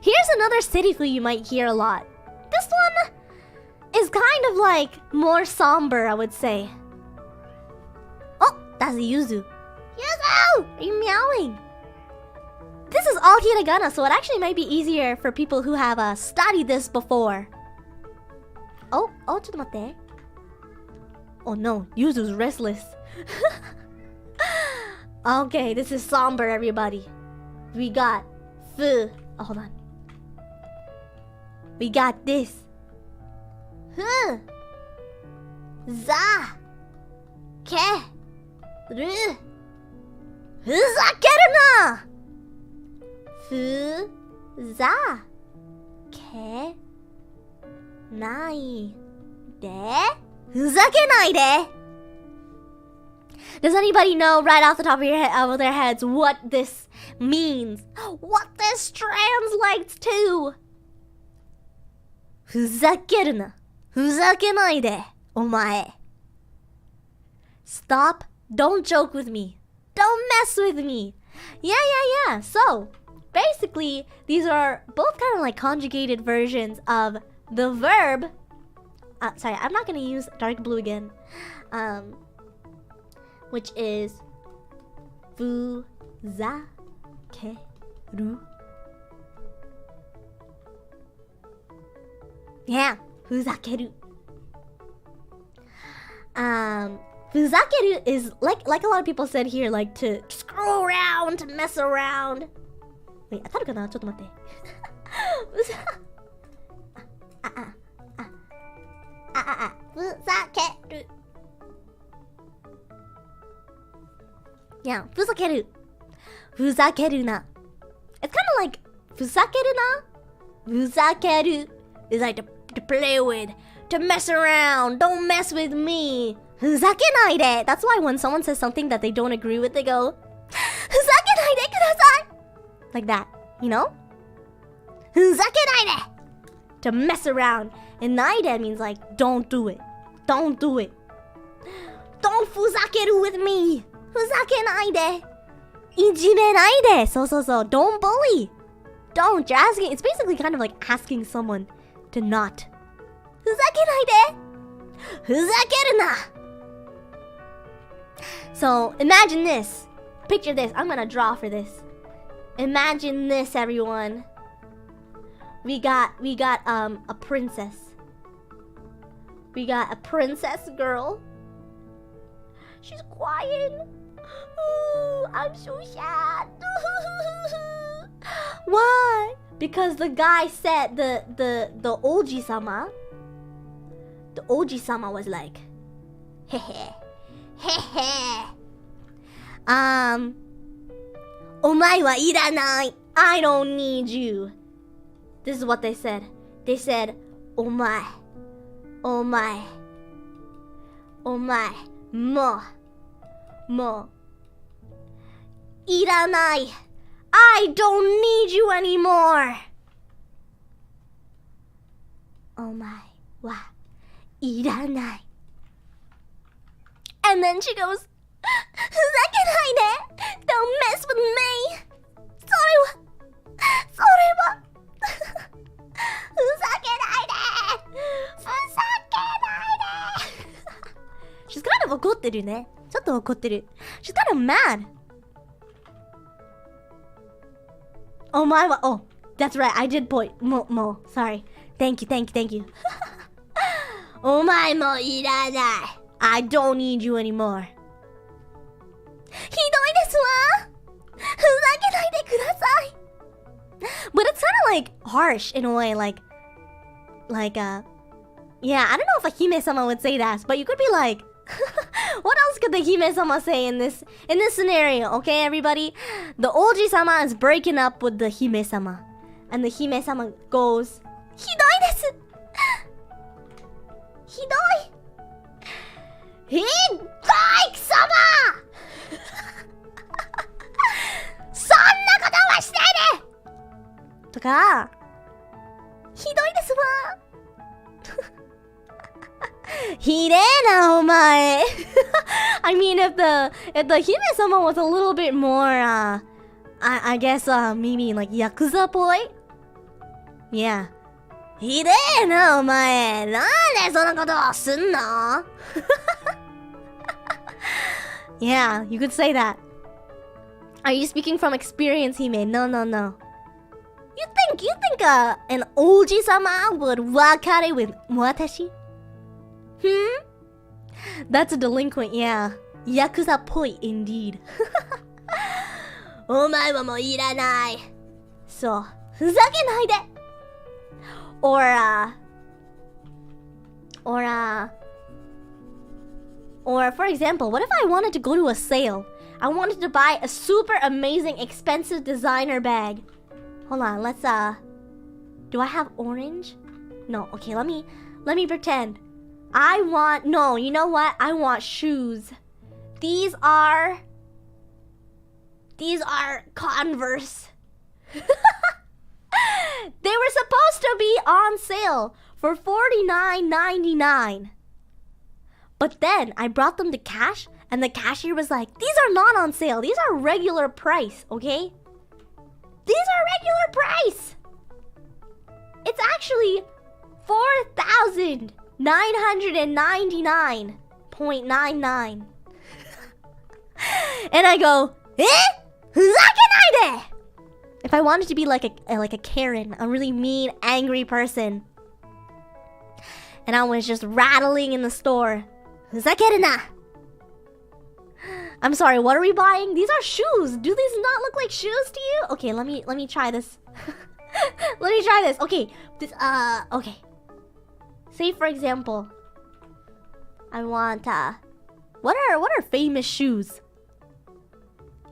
Here's another city you might hear a lot. This one is kind of like more somber, I would say. Oh, that's Yuzu. Yuzu! Are you meowing? This is all hiragana, so it actually might be easier for people who have studied this before. Oh, ちょっと待って. Oh no, Yuzu's restless. Okay, this is somber, everybody. We got fu. Oh, hold on. We got this. Fu. Za. Ke. Ru. Fuzakeru na! Fu. Za. Ke. Nai. De. Fuzakenai de. Does anybody know right off the top of their heads what this means? What this translates to? Fuzakeru na. Fuzakenai de. Omae. Stop. Don't joke with me. Don't mess with me. Yeah. So, basically, these are both kind of like conjugated versions of the verb. Sorry, I'm not going to use dark blue again. Which is fuzakeru. Yeah, fuzakeru. Fuzakeru is like a lot of people said here, like to screw around, to mess around. Wait, 当たるかな? ちょっと待って. Fuzakeru. Yeah, fuzakeru. Fuzakeru na. It's kind of like fuzakeru na. Fuzakeru is like to play with, to mess around. Don't mess with me. Fuzakenai de. That's why when someone says something that they don't agree with, they go, Fuzakenai de kudasai. Like that, you know? Fuzakenai de. To mess around. And naide means like, don't do it. Don't do it. Don't fuzakeru with me. Fuzakenai de. Ijimenai de. So. Don't bully. Don't. You're asking. It's basically kind of like asking someone to not. Fuzakenai de. Fuzakeru na. So imagine this. Picture this. I'm gonna draw for this. Imagine this, everyone. We got a princess. We got a princess girl. She's crying. Ooh, I'm so sad. Why? Because the guy said the Oji-sama. The Oji-sama was like, hehe. Omae wa iranai. I don't need you. This is what they said. They said, Omae, mo. Iranai. I don't need you anymore. Omae wa iranai. And then she goes, Fuzakenai de. Don't mess with me. Sorry wa. She's kind of 怒ってるね。ちょっと怒ってる。She's kind of mad. Oh my, oh, that's right. I did point. Mo. Sorry. Thank you. Oh my, mo iranai. I don't need you anymore. ひどいですわ。ふざけないでください。But it's kind of like harsh in a way, like yeah, I don't know if a hime-sama would say that, but you could be like, what else could the hime-sama say in this scenario? Okay, everybody, the Oji-sama is breaking up with the hime-sama, and the hime-sama goes, ひどいです。ひどい。ひどい貴様。そんなことはしないで。とか、ひどいですわ。Hirena, omae. I mean, if the Hime-sama was a little bit more, I guess, maybe like Yakuza boy? Yeah. Hirena, omae. Nande sonna koto o sunno? Yeah, you could say that. Are you speaking from experience, Hime? No. You think an Oji-sama would wakare with watashi? That's a delinquent, yeah. Yakuza-poi, indeed. Omae wa mou iranai. So, fuzakenai de. Or for example, what if I wanted to go to a sale? I wanted to buy a super amazing, expensive designer bag. Hold on, let's do I have orange? No, okay, let me pretend. No, you know what? I want shoes. These are Converse. They were supposed to be on sale for $49.99. But then I brought them to cash and the cashier was like, "These are not on sale. These are regular price, okay? These are regular price. It's actually 4,999.99." And I go, "Fuzakenai de!" If I wanted to be like a Karen, a really mean, angry person, and I was just rattling in the store, "Fuzakeru na!" I'm sorry, what are we buying? These are shoes. Do these not look like shoes to you? Okay, let me try this. Let me try this. Okay, okay. Say for example, I want what are famous shoes?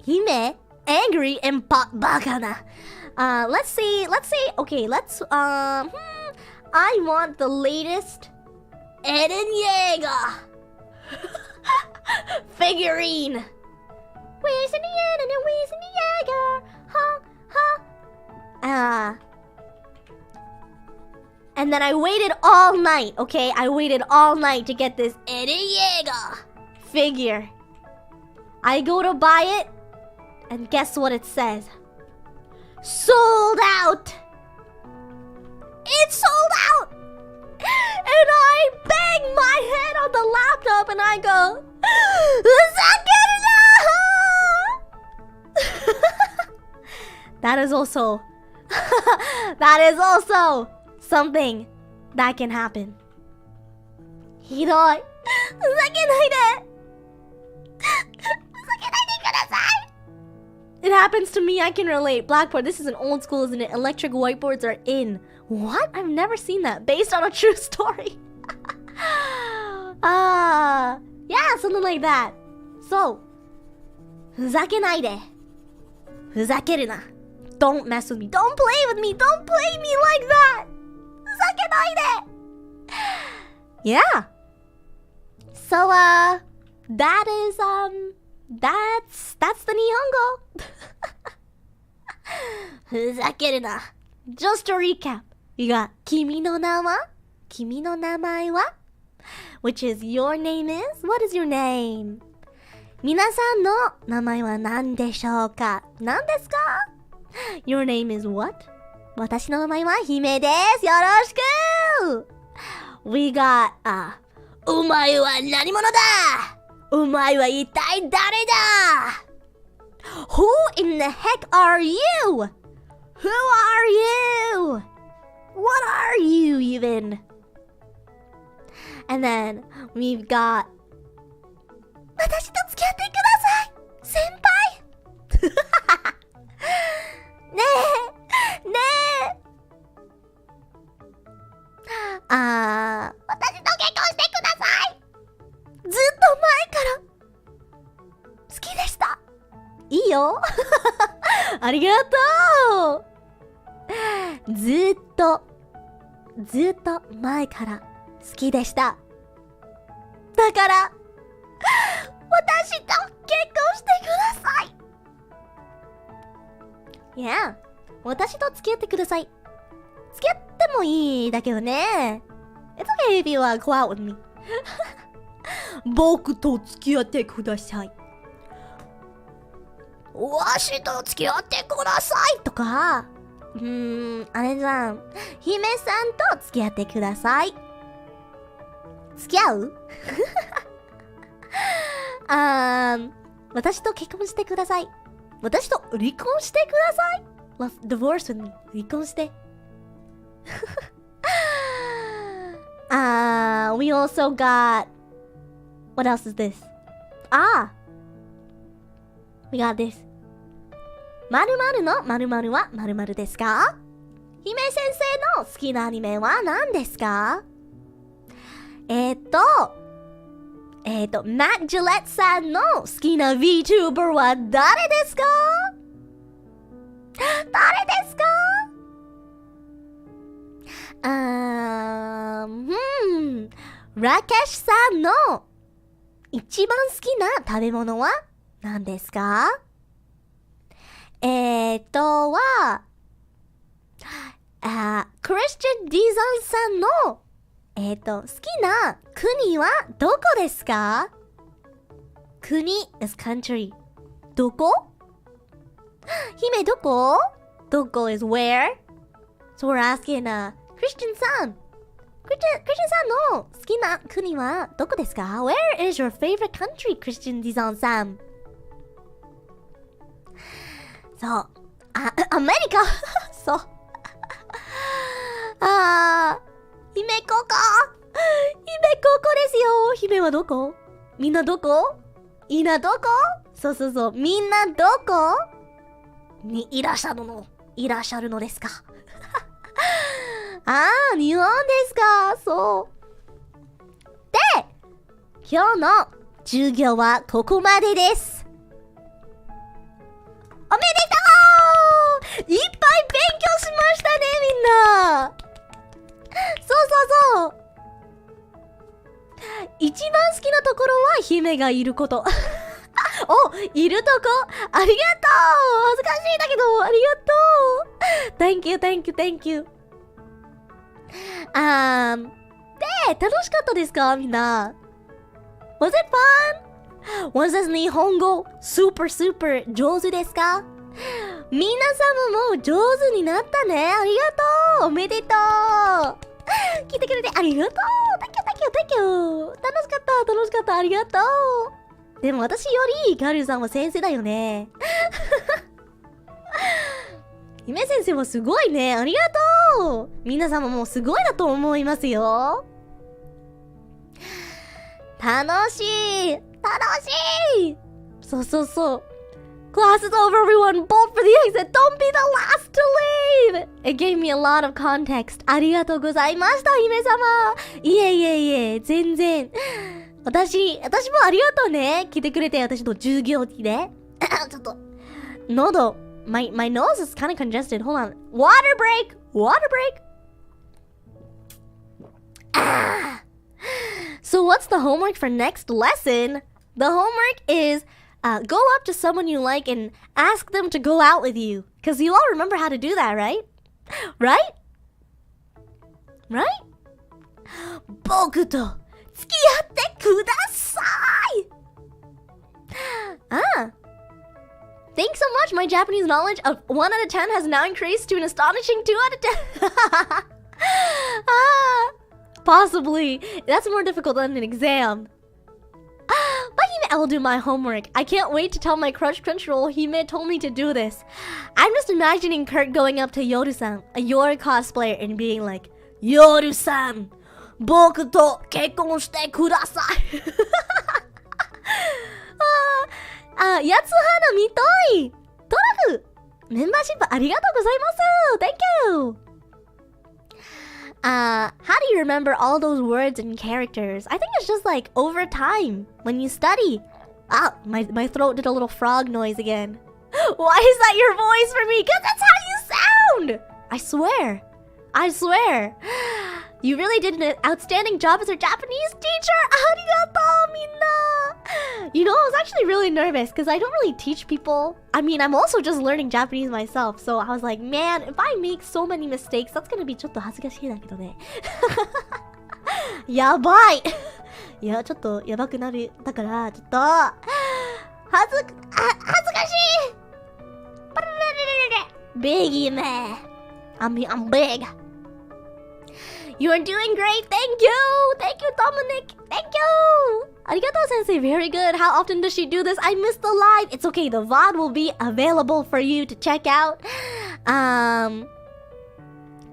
Hime, angry, and bakana. Let's say okay, I want the latest Eren Yeager figurine. Where's the Eren and where's the Yeager? And then I waited all night, okay? I waited all night to get this Eren Yeager figure. I go to buy it, and guess what it says? Sold out! It's sold out! And I bang my head on the laptop and I go, That is also something that can happen. Hiroi. It happens to me, I can relate. Blackboard, this is an old school, isn't it? Electric whiteboards are in. What? I've never seen that. Based on a true story. Yeah, something like that. So, fuzakenai de. Fuzakeru na. Don't mess with me. Don't play with me. Don't play me like that. Fuzakenai de. Yeah. So, that is, that's the Nihongo. Fuzakeru na. Just to recap, we got Kimi no nama, Kimi no namae wa, which is your name is. What is your name? Minasan no namae wa nan deshou ka? Nan desu ka? Your name is what? Watashi no namae wa Hime desu. Yoroshiku. We got Omae wa nanimono da? Omae wa itai dare da? Who in the heck are you? Who are you? What are you even? And then we've got Watashi to tsukiatte kudasai, senpai. Watashi to kekkon shite kudasai. Zutto mae kara suki deshita. Ii yo. Arigatou. ずっと前から好きでした。だから、私と結婚してください。Yeah、私と付き合ってください。付き合ってもいいだけどね。It's okay if you go out with me. 僕と付き合ってください。わしと付き合ってくださいとか、あれじゃん。姫さんと付き合ってください。付き合う私と結婚してください。私と離婚してください。Let's divorce with me. 離婚して。We also got... What else is this? We got this. 〇〇の〇〇は〇〇ですか？姫先生の好きなアニメは何ですか？マット・ジレットさんの好きな VTuber は誰ですか？誰ですか？ラケシさんの一番好きな食べ物は何ですか？クリスチャン・ディザンさんの好きな国はどこですか？国 is country. どこ？姫どこ？どこ is where? So we're asking, Christian さん。Christian さんの好きな国はどこですか？ Where is your favorite country, Christian ディザンさん？そう。アメリカそう。姫ここですよ。姫はどこ？みんなどこ？みんなどこ？そう。みんなどこにいらっしゃるのですか？日本ですか？そう。で、今日の授業はここまでです。おめでとう！いっぱい勉強しましたね、みんな。そう。一番好きなところは姫がいること。いるとこありがとう！恥ずかしいんだけど、ありがとう！ Thank you. で、楽しかったですかみんな？ Was it fun? Was this 日本語 super 上手ですか？皆様も上手になったね。ありがとう！おめでとう！聞いてくれてありがとう！ Thank you! 楽しかった。ありがとう！でも私よりガルさんは先生だよね。姫先生もすごいね。ありがとう！皆様もすごいだと思いますよ。楽しい！そう。Class is over, everyone. Bolt for the exit. Don't be the last to leave. It gave me a lot of context. ありがとうございました、姫様。いえ、全然。私もありがとうね。来てくれて、私の授業にね。ちょっと、喉。My nose is kind of congested. Hold on. Water break. So what's the homework for next lesson? The homework is go up to someone you like and ask them to go out with you. Because you all remember how to do that, right? Right? 僕と付き合ってください! Thanks so much. My Japanese knowledge of 1 out of 10 has now increased to an astonishing 2 out of 10. Possibly. That's more difficult than an exam. But Hime, I'll do my homework. I can't wait to tell my crush Crunchyroll-Hime told me to do this. I'm just imagining Kurt going up to Yoru-san, a Yoru cosplayer, and being like, Yoru-san, 僕と結婚してください。八つ花見たい。ドラフメンバーシップありがとうございます。Thank you. How do you remember all those words and characters? I think it's just like over time when you study. My throat did a little frog noise again. Why is that your voice for me? 'Cause that's how you sound. I swear. You really did an outstanding job as our Japanese teacher. Arigatou, minna. You know, I was actually really nervous because I don't really teach people. I mean, I'm also just learning Japanese myself. So I was like, man, if I make so many mistakes, that's gonna be ちょっと恥ずかしいだけどね。やばい。いや、ちょっとやばくなる。だから、ちょっと、恥ずかしい。Big man. I'm big. You're doing great. Thank you. Thank you, Dominic. Thank you. Arigatou, sensei. Very good. How often does she do this? I missed the live. It's okay. The VOD will be available for you to check out.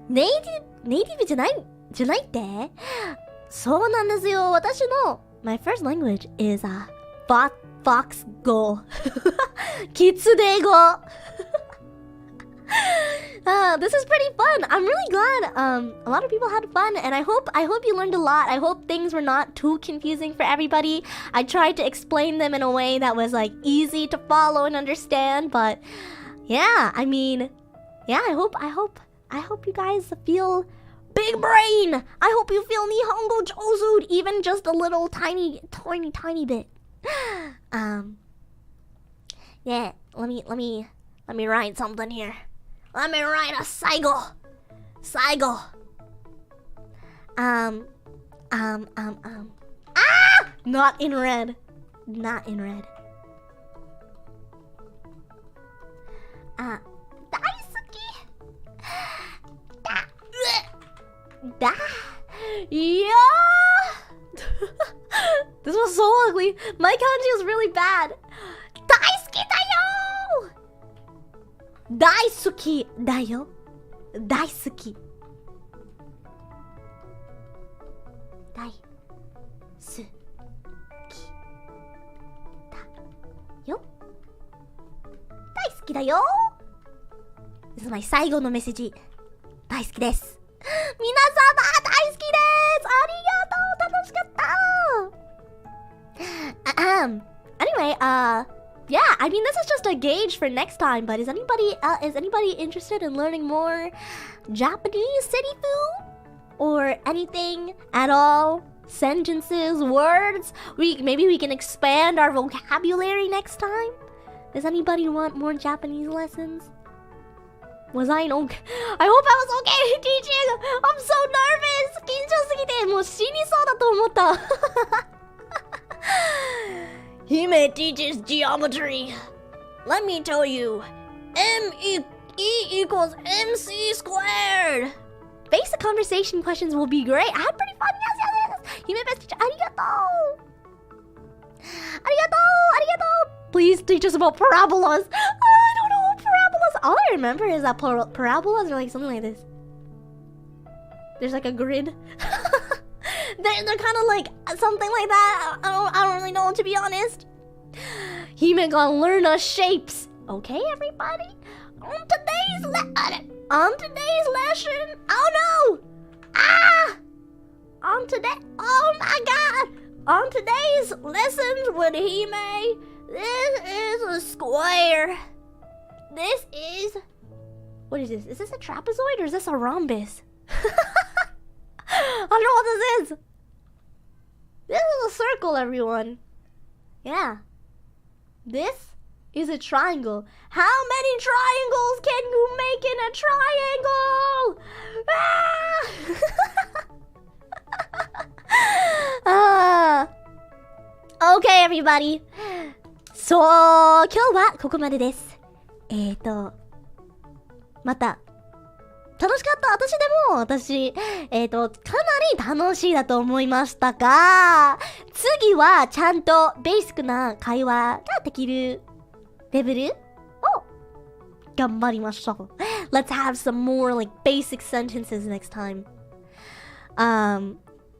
Native じゃないって？そうなんですよ。私の My first language is Fox語。キツネ語。This is pretty fun. I'm really glad a lot of people had fun, and I hope you learned a lot. I hope things were not too confusing for everybody. I tried to explain them in a way that was like easy to follow and understand, but yeah, I mean, yeah, I hope you guys feel big brain. I hope you feel Nihongo Josu even just a little tiny bit. Yeah, let me write something here. Let me write a Saigo. Not in red. Daisuki. Yeah. This was so ugly. My kanji was really bad. Daisuki dayo. Daisuki dayo. Daisuki. Daisuki dayo. Daisuki dayo. This is my 最後のメッセージ。大好きです。皆様大好きです。ありがとう。楽しかった。Anyway, yeah, I mean this is just a gauge for next time, but is anybody interested in learning more Japanese serifu or anything at all? Sentences, words? Maybe we can expand our vocabulary next time. Does anybody want more Japanese lessons? Was I okay? I hope I was okay teaching. I'm so nervous. 緊張すぎてもう死にそうだと思った。Hime teaches geometry. Let me tell you, E equals MC squared. Basic conversation questions will be great. I had pretty fun. Yes. Hime best teacher. ありがとう。Please teach us about parabolas. I don't know parabolas. All I remember is that parabolas are like something like this. There's like a grid. They're kind of like something like that. I don't really know, to be honest. Hime gonna learn us shapes. Okay, everybody. On today's lesson. Oh no! Oh my god! On today's lessons with Hime, this is a square. This is... What is this? Is this a trapezoid or is this a rhombus? I don't know what this is. This is a circle, everyone. Yeah. This is a triangle. How many triangles can you make in a triangle? Okay, everybody. So, 今日はここまでです。また楽しかった。私かなり楽しいだと思いましたが、次はちゃんとベーシックな会話ができるレベルを頑張りましょう。Let's have some more like basic sentences next time.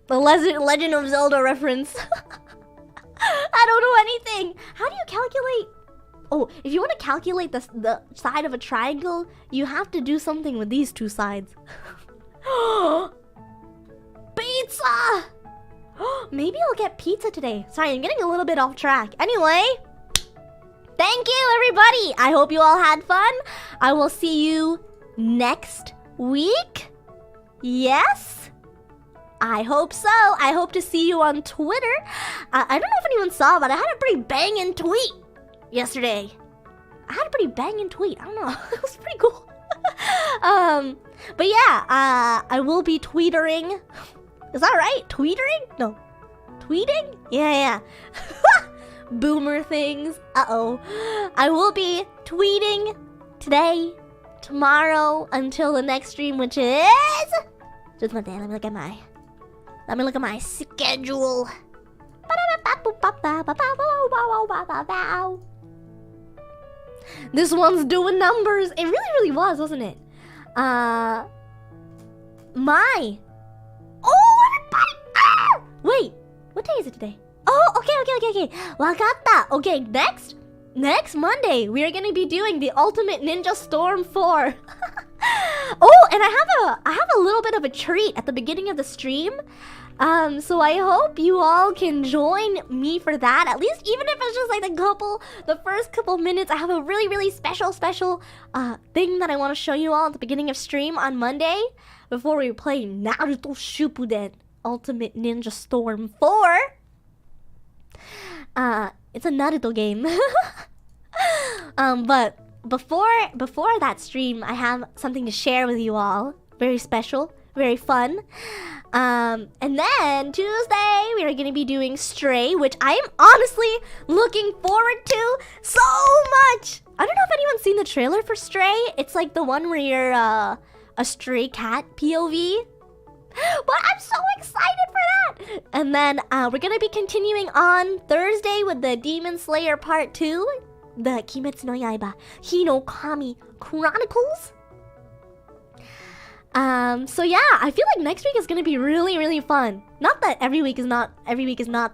The Legend of Zelda reference. I don't know anything. How do you calculate? Oh, if you want to calculate the side of a triangle, you have to do something with these two sides. Pizza! Maybe I'll get pizza today. Sorry, I'm getting a little bit off track. Anyway, thank you, everybody. I hope you all had fun. I will see you next week. Yes? I hope so. I hope to see you on Twitter. I don't know if anyone saw, but I had a pretty banging tweet yesterday. I don't know. It was pretty cool. But yeah, I will be tweetering. Is that right? Tweetering? No. tweeting? Yeah. Boomer things. Uh-oh. I will be tweeting today, tomorrow, until the next stream, which is... Just one day, let me look at my schedule. This one's doing numbers. It really was, wasn't it? Oh, everybody! Ah! Wait, what day is it today? Oh, okay. Wakata. Okay, next Monday, we are gonna be doing the Ultimate Ninja Storm 4. Oh, and I have a little bit of a treat at the beginning of the stream. So I hope you all can join me for that. At least, even if it's just like the first couple minutes, I have a really special thing that I want to show you all at the beginning of stream on Monday before we play Naruto Shippuden Ultimate Ninja Storm 4. It's a Naruto game. But before that stream, I have something to share with you all. Very special, very fun. And then Tuesday, we are going to be doing Stray, which I am honestly looking forward to so much. I don't know if anyone's seen the trailer for Stray. It's like the one where you're a stray cat POV. But I'm so excited for that. And then we're going to be continuing on Thursday with the Demon Slayer Part 2. The Kimetsu no Yaiba Hinokami Chronicles. So yeah, I feel like next week is gonna be really fun. Not that every week is not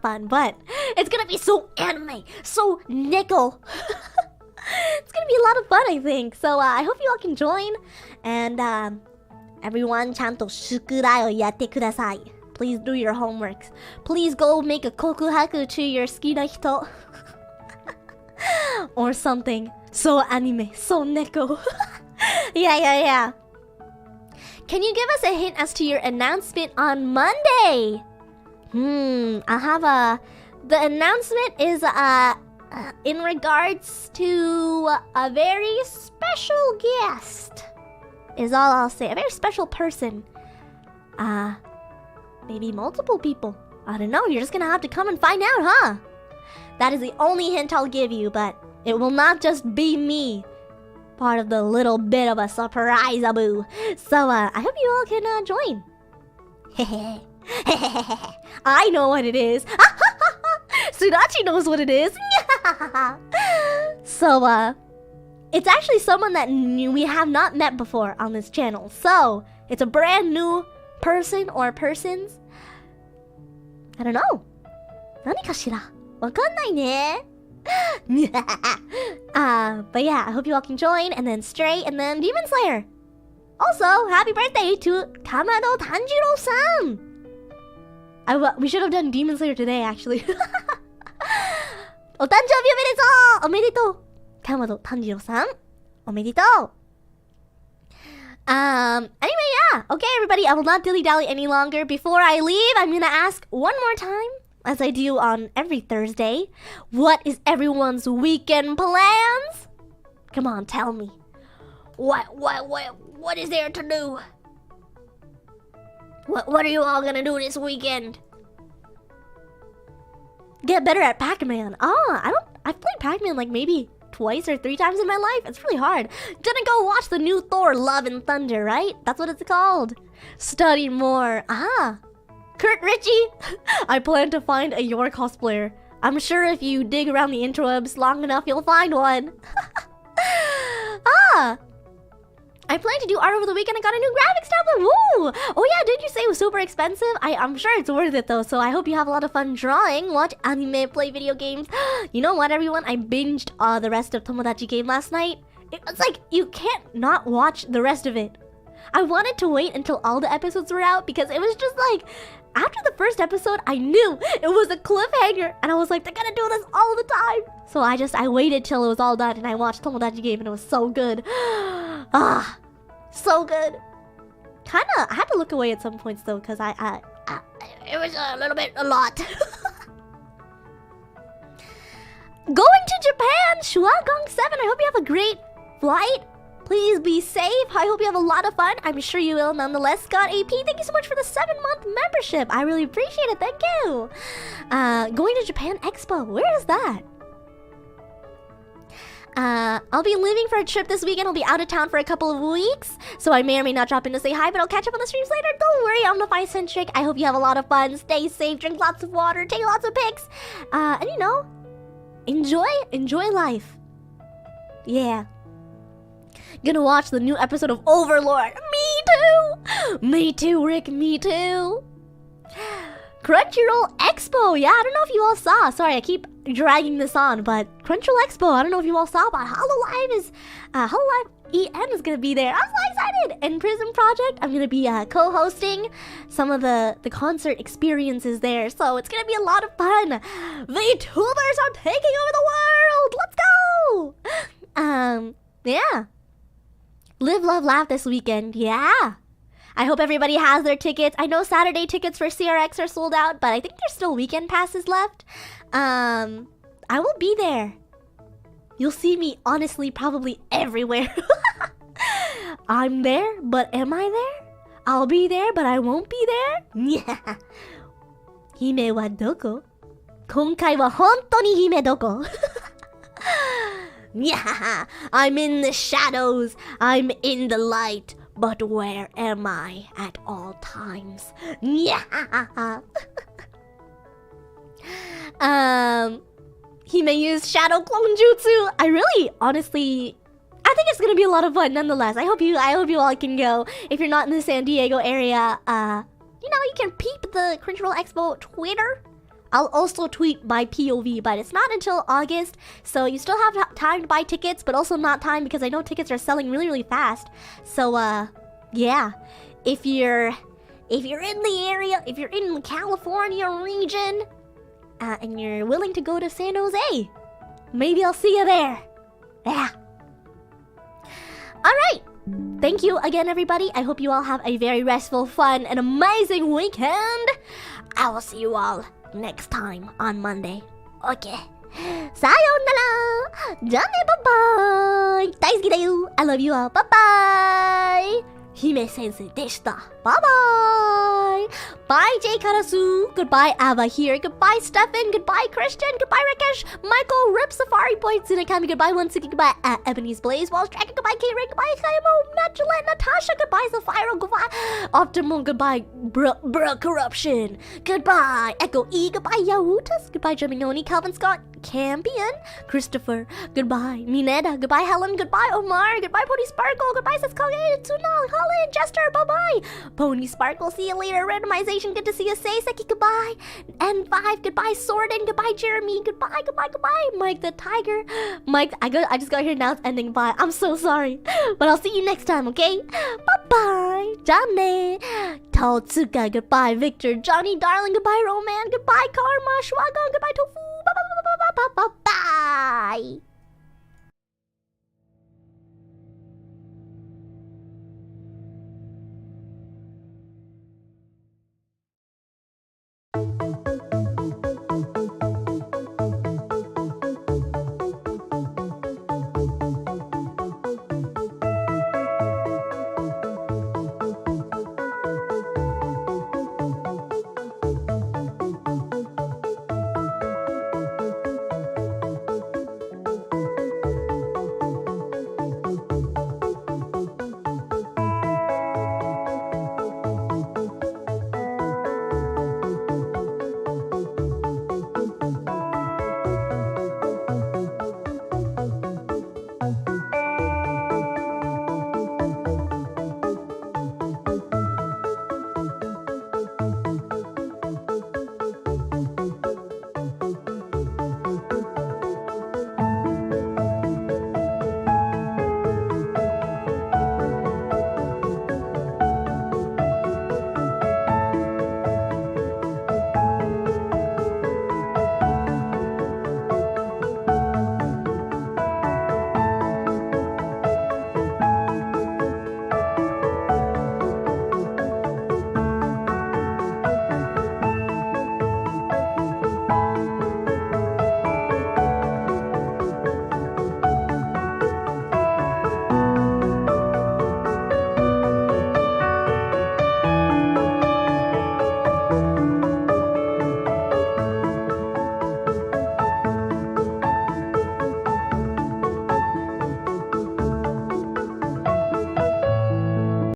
fun, but it's gonna be so anime, so neko. It's gonna be a lot of fun, I think. So I hope you all can join. And everyone, chanto shukurai o yatte kudasai. Please do your homeworks. Please go make a kokuhaku to your skina hito. Or something. So anime, so neko. Yeah. Can you give us a hint as to your announcement on Monday? The announcement is in regards to a very special guest. Is all I'll say. A very special person. Maybe multiple people. I don't know. You're just gonna have to come and find out, huh? That is the only hint I'll give you, but it will not just be me. Part of the little bit of a surprise-aboo. So, I hope you all can join. I know what it is. Sudachi knows what it is. So, it's actually someone that we have not met before on this channel. So, it's a brand new person or persons. I don't know. 何かしら? わかんないね. But yeah, I hope you all can join, and then Stray, and then Demon Slayer. Also, happy birthday to Kamado Tanjiro-san. We should have done Demon Slayer today, actually. お誕生日おめでとう Kamado Tanjiro-san. おめでとう Anyway, yeah. Okay, everybody, I will not dilly-dally any longer. Before I leave, I'm gonna ask one more time, as I do on every Thursday, what is everyone's weekend plans? Come on, tell me. What is there to do? What are you all gonna do this weekend? Get better at Pac-Man. I've played Pac-Man like maybe twice or 3 times in my life. It's really hard. Gonna go watch the new Thor Love and Thunder, right? That's what it's called. Study more. Kurt Ritchie! I plan to find a Yor cosplayer. I'm sure if you dig around the interwebs long enough, you'll find one. I plan to do art over the weekend. I got a new graphics tablet. Woo! Oh yeah, didn't you say it was super expensive? I'm sure it's worth it though, so I hope you have a lot of fun drawing, watch anime, play video games. You know what, everyone? I binged the rest of Tomodachi Game last night. It's like, you can't not watch the rest of it. I wanted to wait until all the episodes were out because it was just like, after the first episode, I knew it was a cliffhanger, and I was like, they're gonna do this all the time. So I waited till it was all done, and I watched Tomodachi Game, and it was so good. So good. I had to look away at some points though, because it was a lot. Going to Japan, Shuagong 7. I hope you have a great flight. Please be safe. I hope you have a lot of fun. I'm sure you will nonetheless. Scott AP, thank you so much for the 7-month membership. I really appreciate it. Thank you. Going to Japan Expo. Where is that? I'll be leaving for a trip this weekend. I'll be out of town for a couple of weeks, so I may or may not drop in to say hi, but I'll catch up on the streams later. Don't worry, I'm the Fi-centric. I hope you have a lot of fun. Stay safe, drink lots of water, take lots of pics, and you know, enjoy life. Yeah. Gonna watch the new episode of Overlord. Me too! Me too, Rick, me too. Crunchyroll Expo. Yeah, I don't know if you all saw. Sorry, I keep dragging this on, but Crunchyroll Expo, I don't know if you all saw, but Hololive EN is gonna be there. I'm so excited! And Prism Project, I'm gonna be co-hosting some of the concert experiences there, so it's gonna be a lot of fun. VTubers are taking over the world! Let's go! Yeah. Live, love, laugh this weekend. Yeah. I hope everybody has their tickets. I know Saturday tickets for CRX are sold out, but I think there's still weekend passes left. I will be there. You'll see me, honestly, probably everywhere. I'm there, but am I there? I'll be there, but I won't be there? Yeah. Hime wa doko? Konkai wa hontou ni hime doko? Yeah, I'm in the shadows. I'm in the light. But where am I at all times? Yeah. He may use shadow clone jutsu. I think it's gonna be a lot of fun nonetheless. I hope you all can go. If you're not in the San Diego area, you know, you can peep the Crunchyroll Expo Twitter. I'll also tweet my POV, but it's not until August, so you still have time to buy tickets, but also not time because I know tickets are selling really, really fast. So, yeah, if you're in the area, if you're in the California region, and you're willing to go to San Jose, maybe I'll see you there. Yeah. All right. Thank you again, everybody. I hope you all have a very restful, fun, and amazing weekend. I will see you all next time on Monday. Okay. Sayonara. Jane, bye-bye. Daisuki da yo. I love you all. Bye-bye. Hime Sensei deshita. Bye-bye. Bye, J Karasu. Goodbye, Ava here. Goodbye, Stefan. Goodbye, Christian. Goodbye, Rakesh. Michael, Rip, Safari Boy, Tsunakami. Goodbye, Onsuki. Goodbye, Ebony's Blaze. Walls Dragon. Goodbye, K-Ray. Goodbye, Kayamo. Magdalene. Natasha. Goodbye, Zafiro. Goodbye, Optimal. Goodbye, Bruh Corruption. Goodbye, Echo E. Goodbye, Yahutas. Goodbye, Geminioni. Calvin Scott. Campion. Christopher. Goodbye, Mineta. Goodbye, Helen. Goodbye, Omar. Goodbye, Pony Sparkle. Goodbye, Saskage. Tsunal. Colin. Jester. Bye-bye. Pony Sparkle. See you later. Randomization. Good to see you. Seiseki. Goodbye. N5. Goodbye, Sorden. Goodbye, Jeremy. Goodbye. Mike the Tiger. Mike, I just got here now. It's ending. Bye. I'm so sorry. But I'll see you next time, okay? Bye-bye. Jane. Totsuka. Goodbye, Victor. Johnny, darling. Goodbye, Roman. Goodbye, Karma. Schwagon. Goodbye, Tofu. Bye.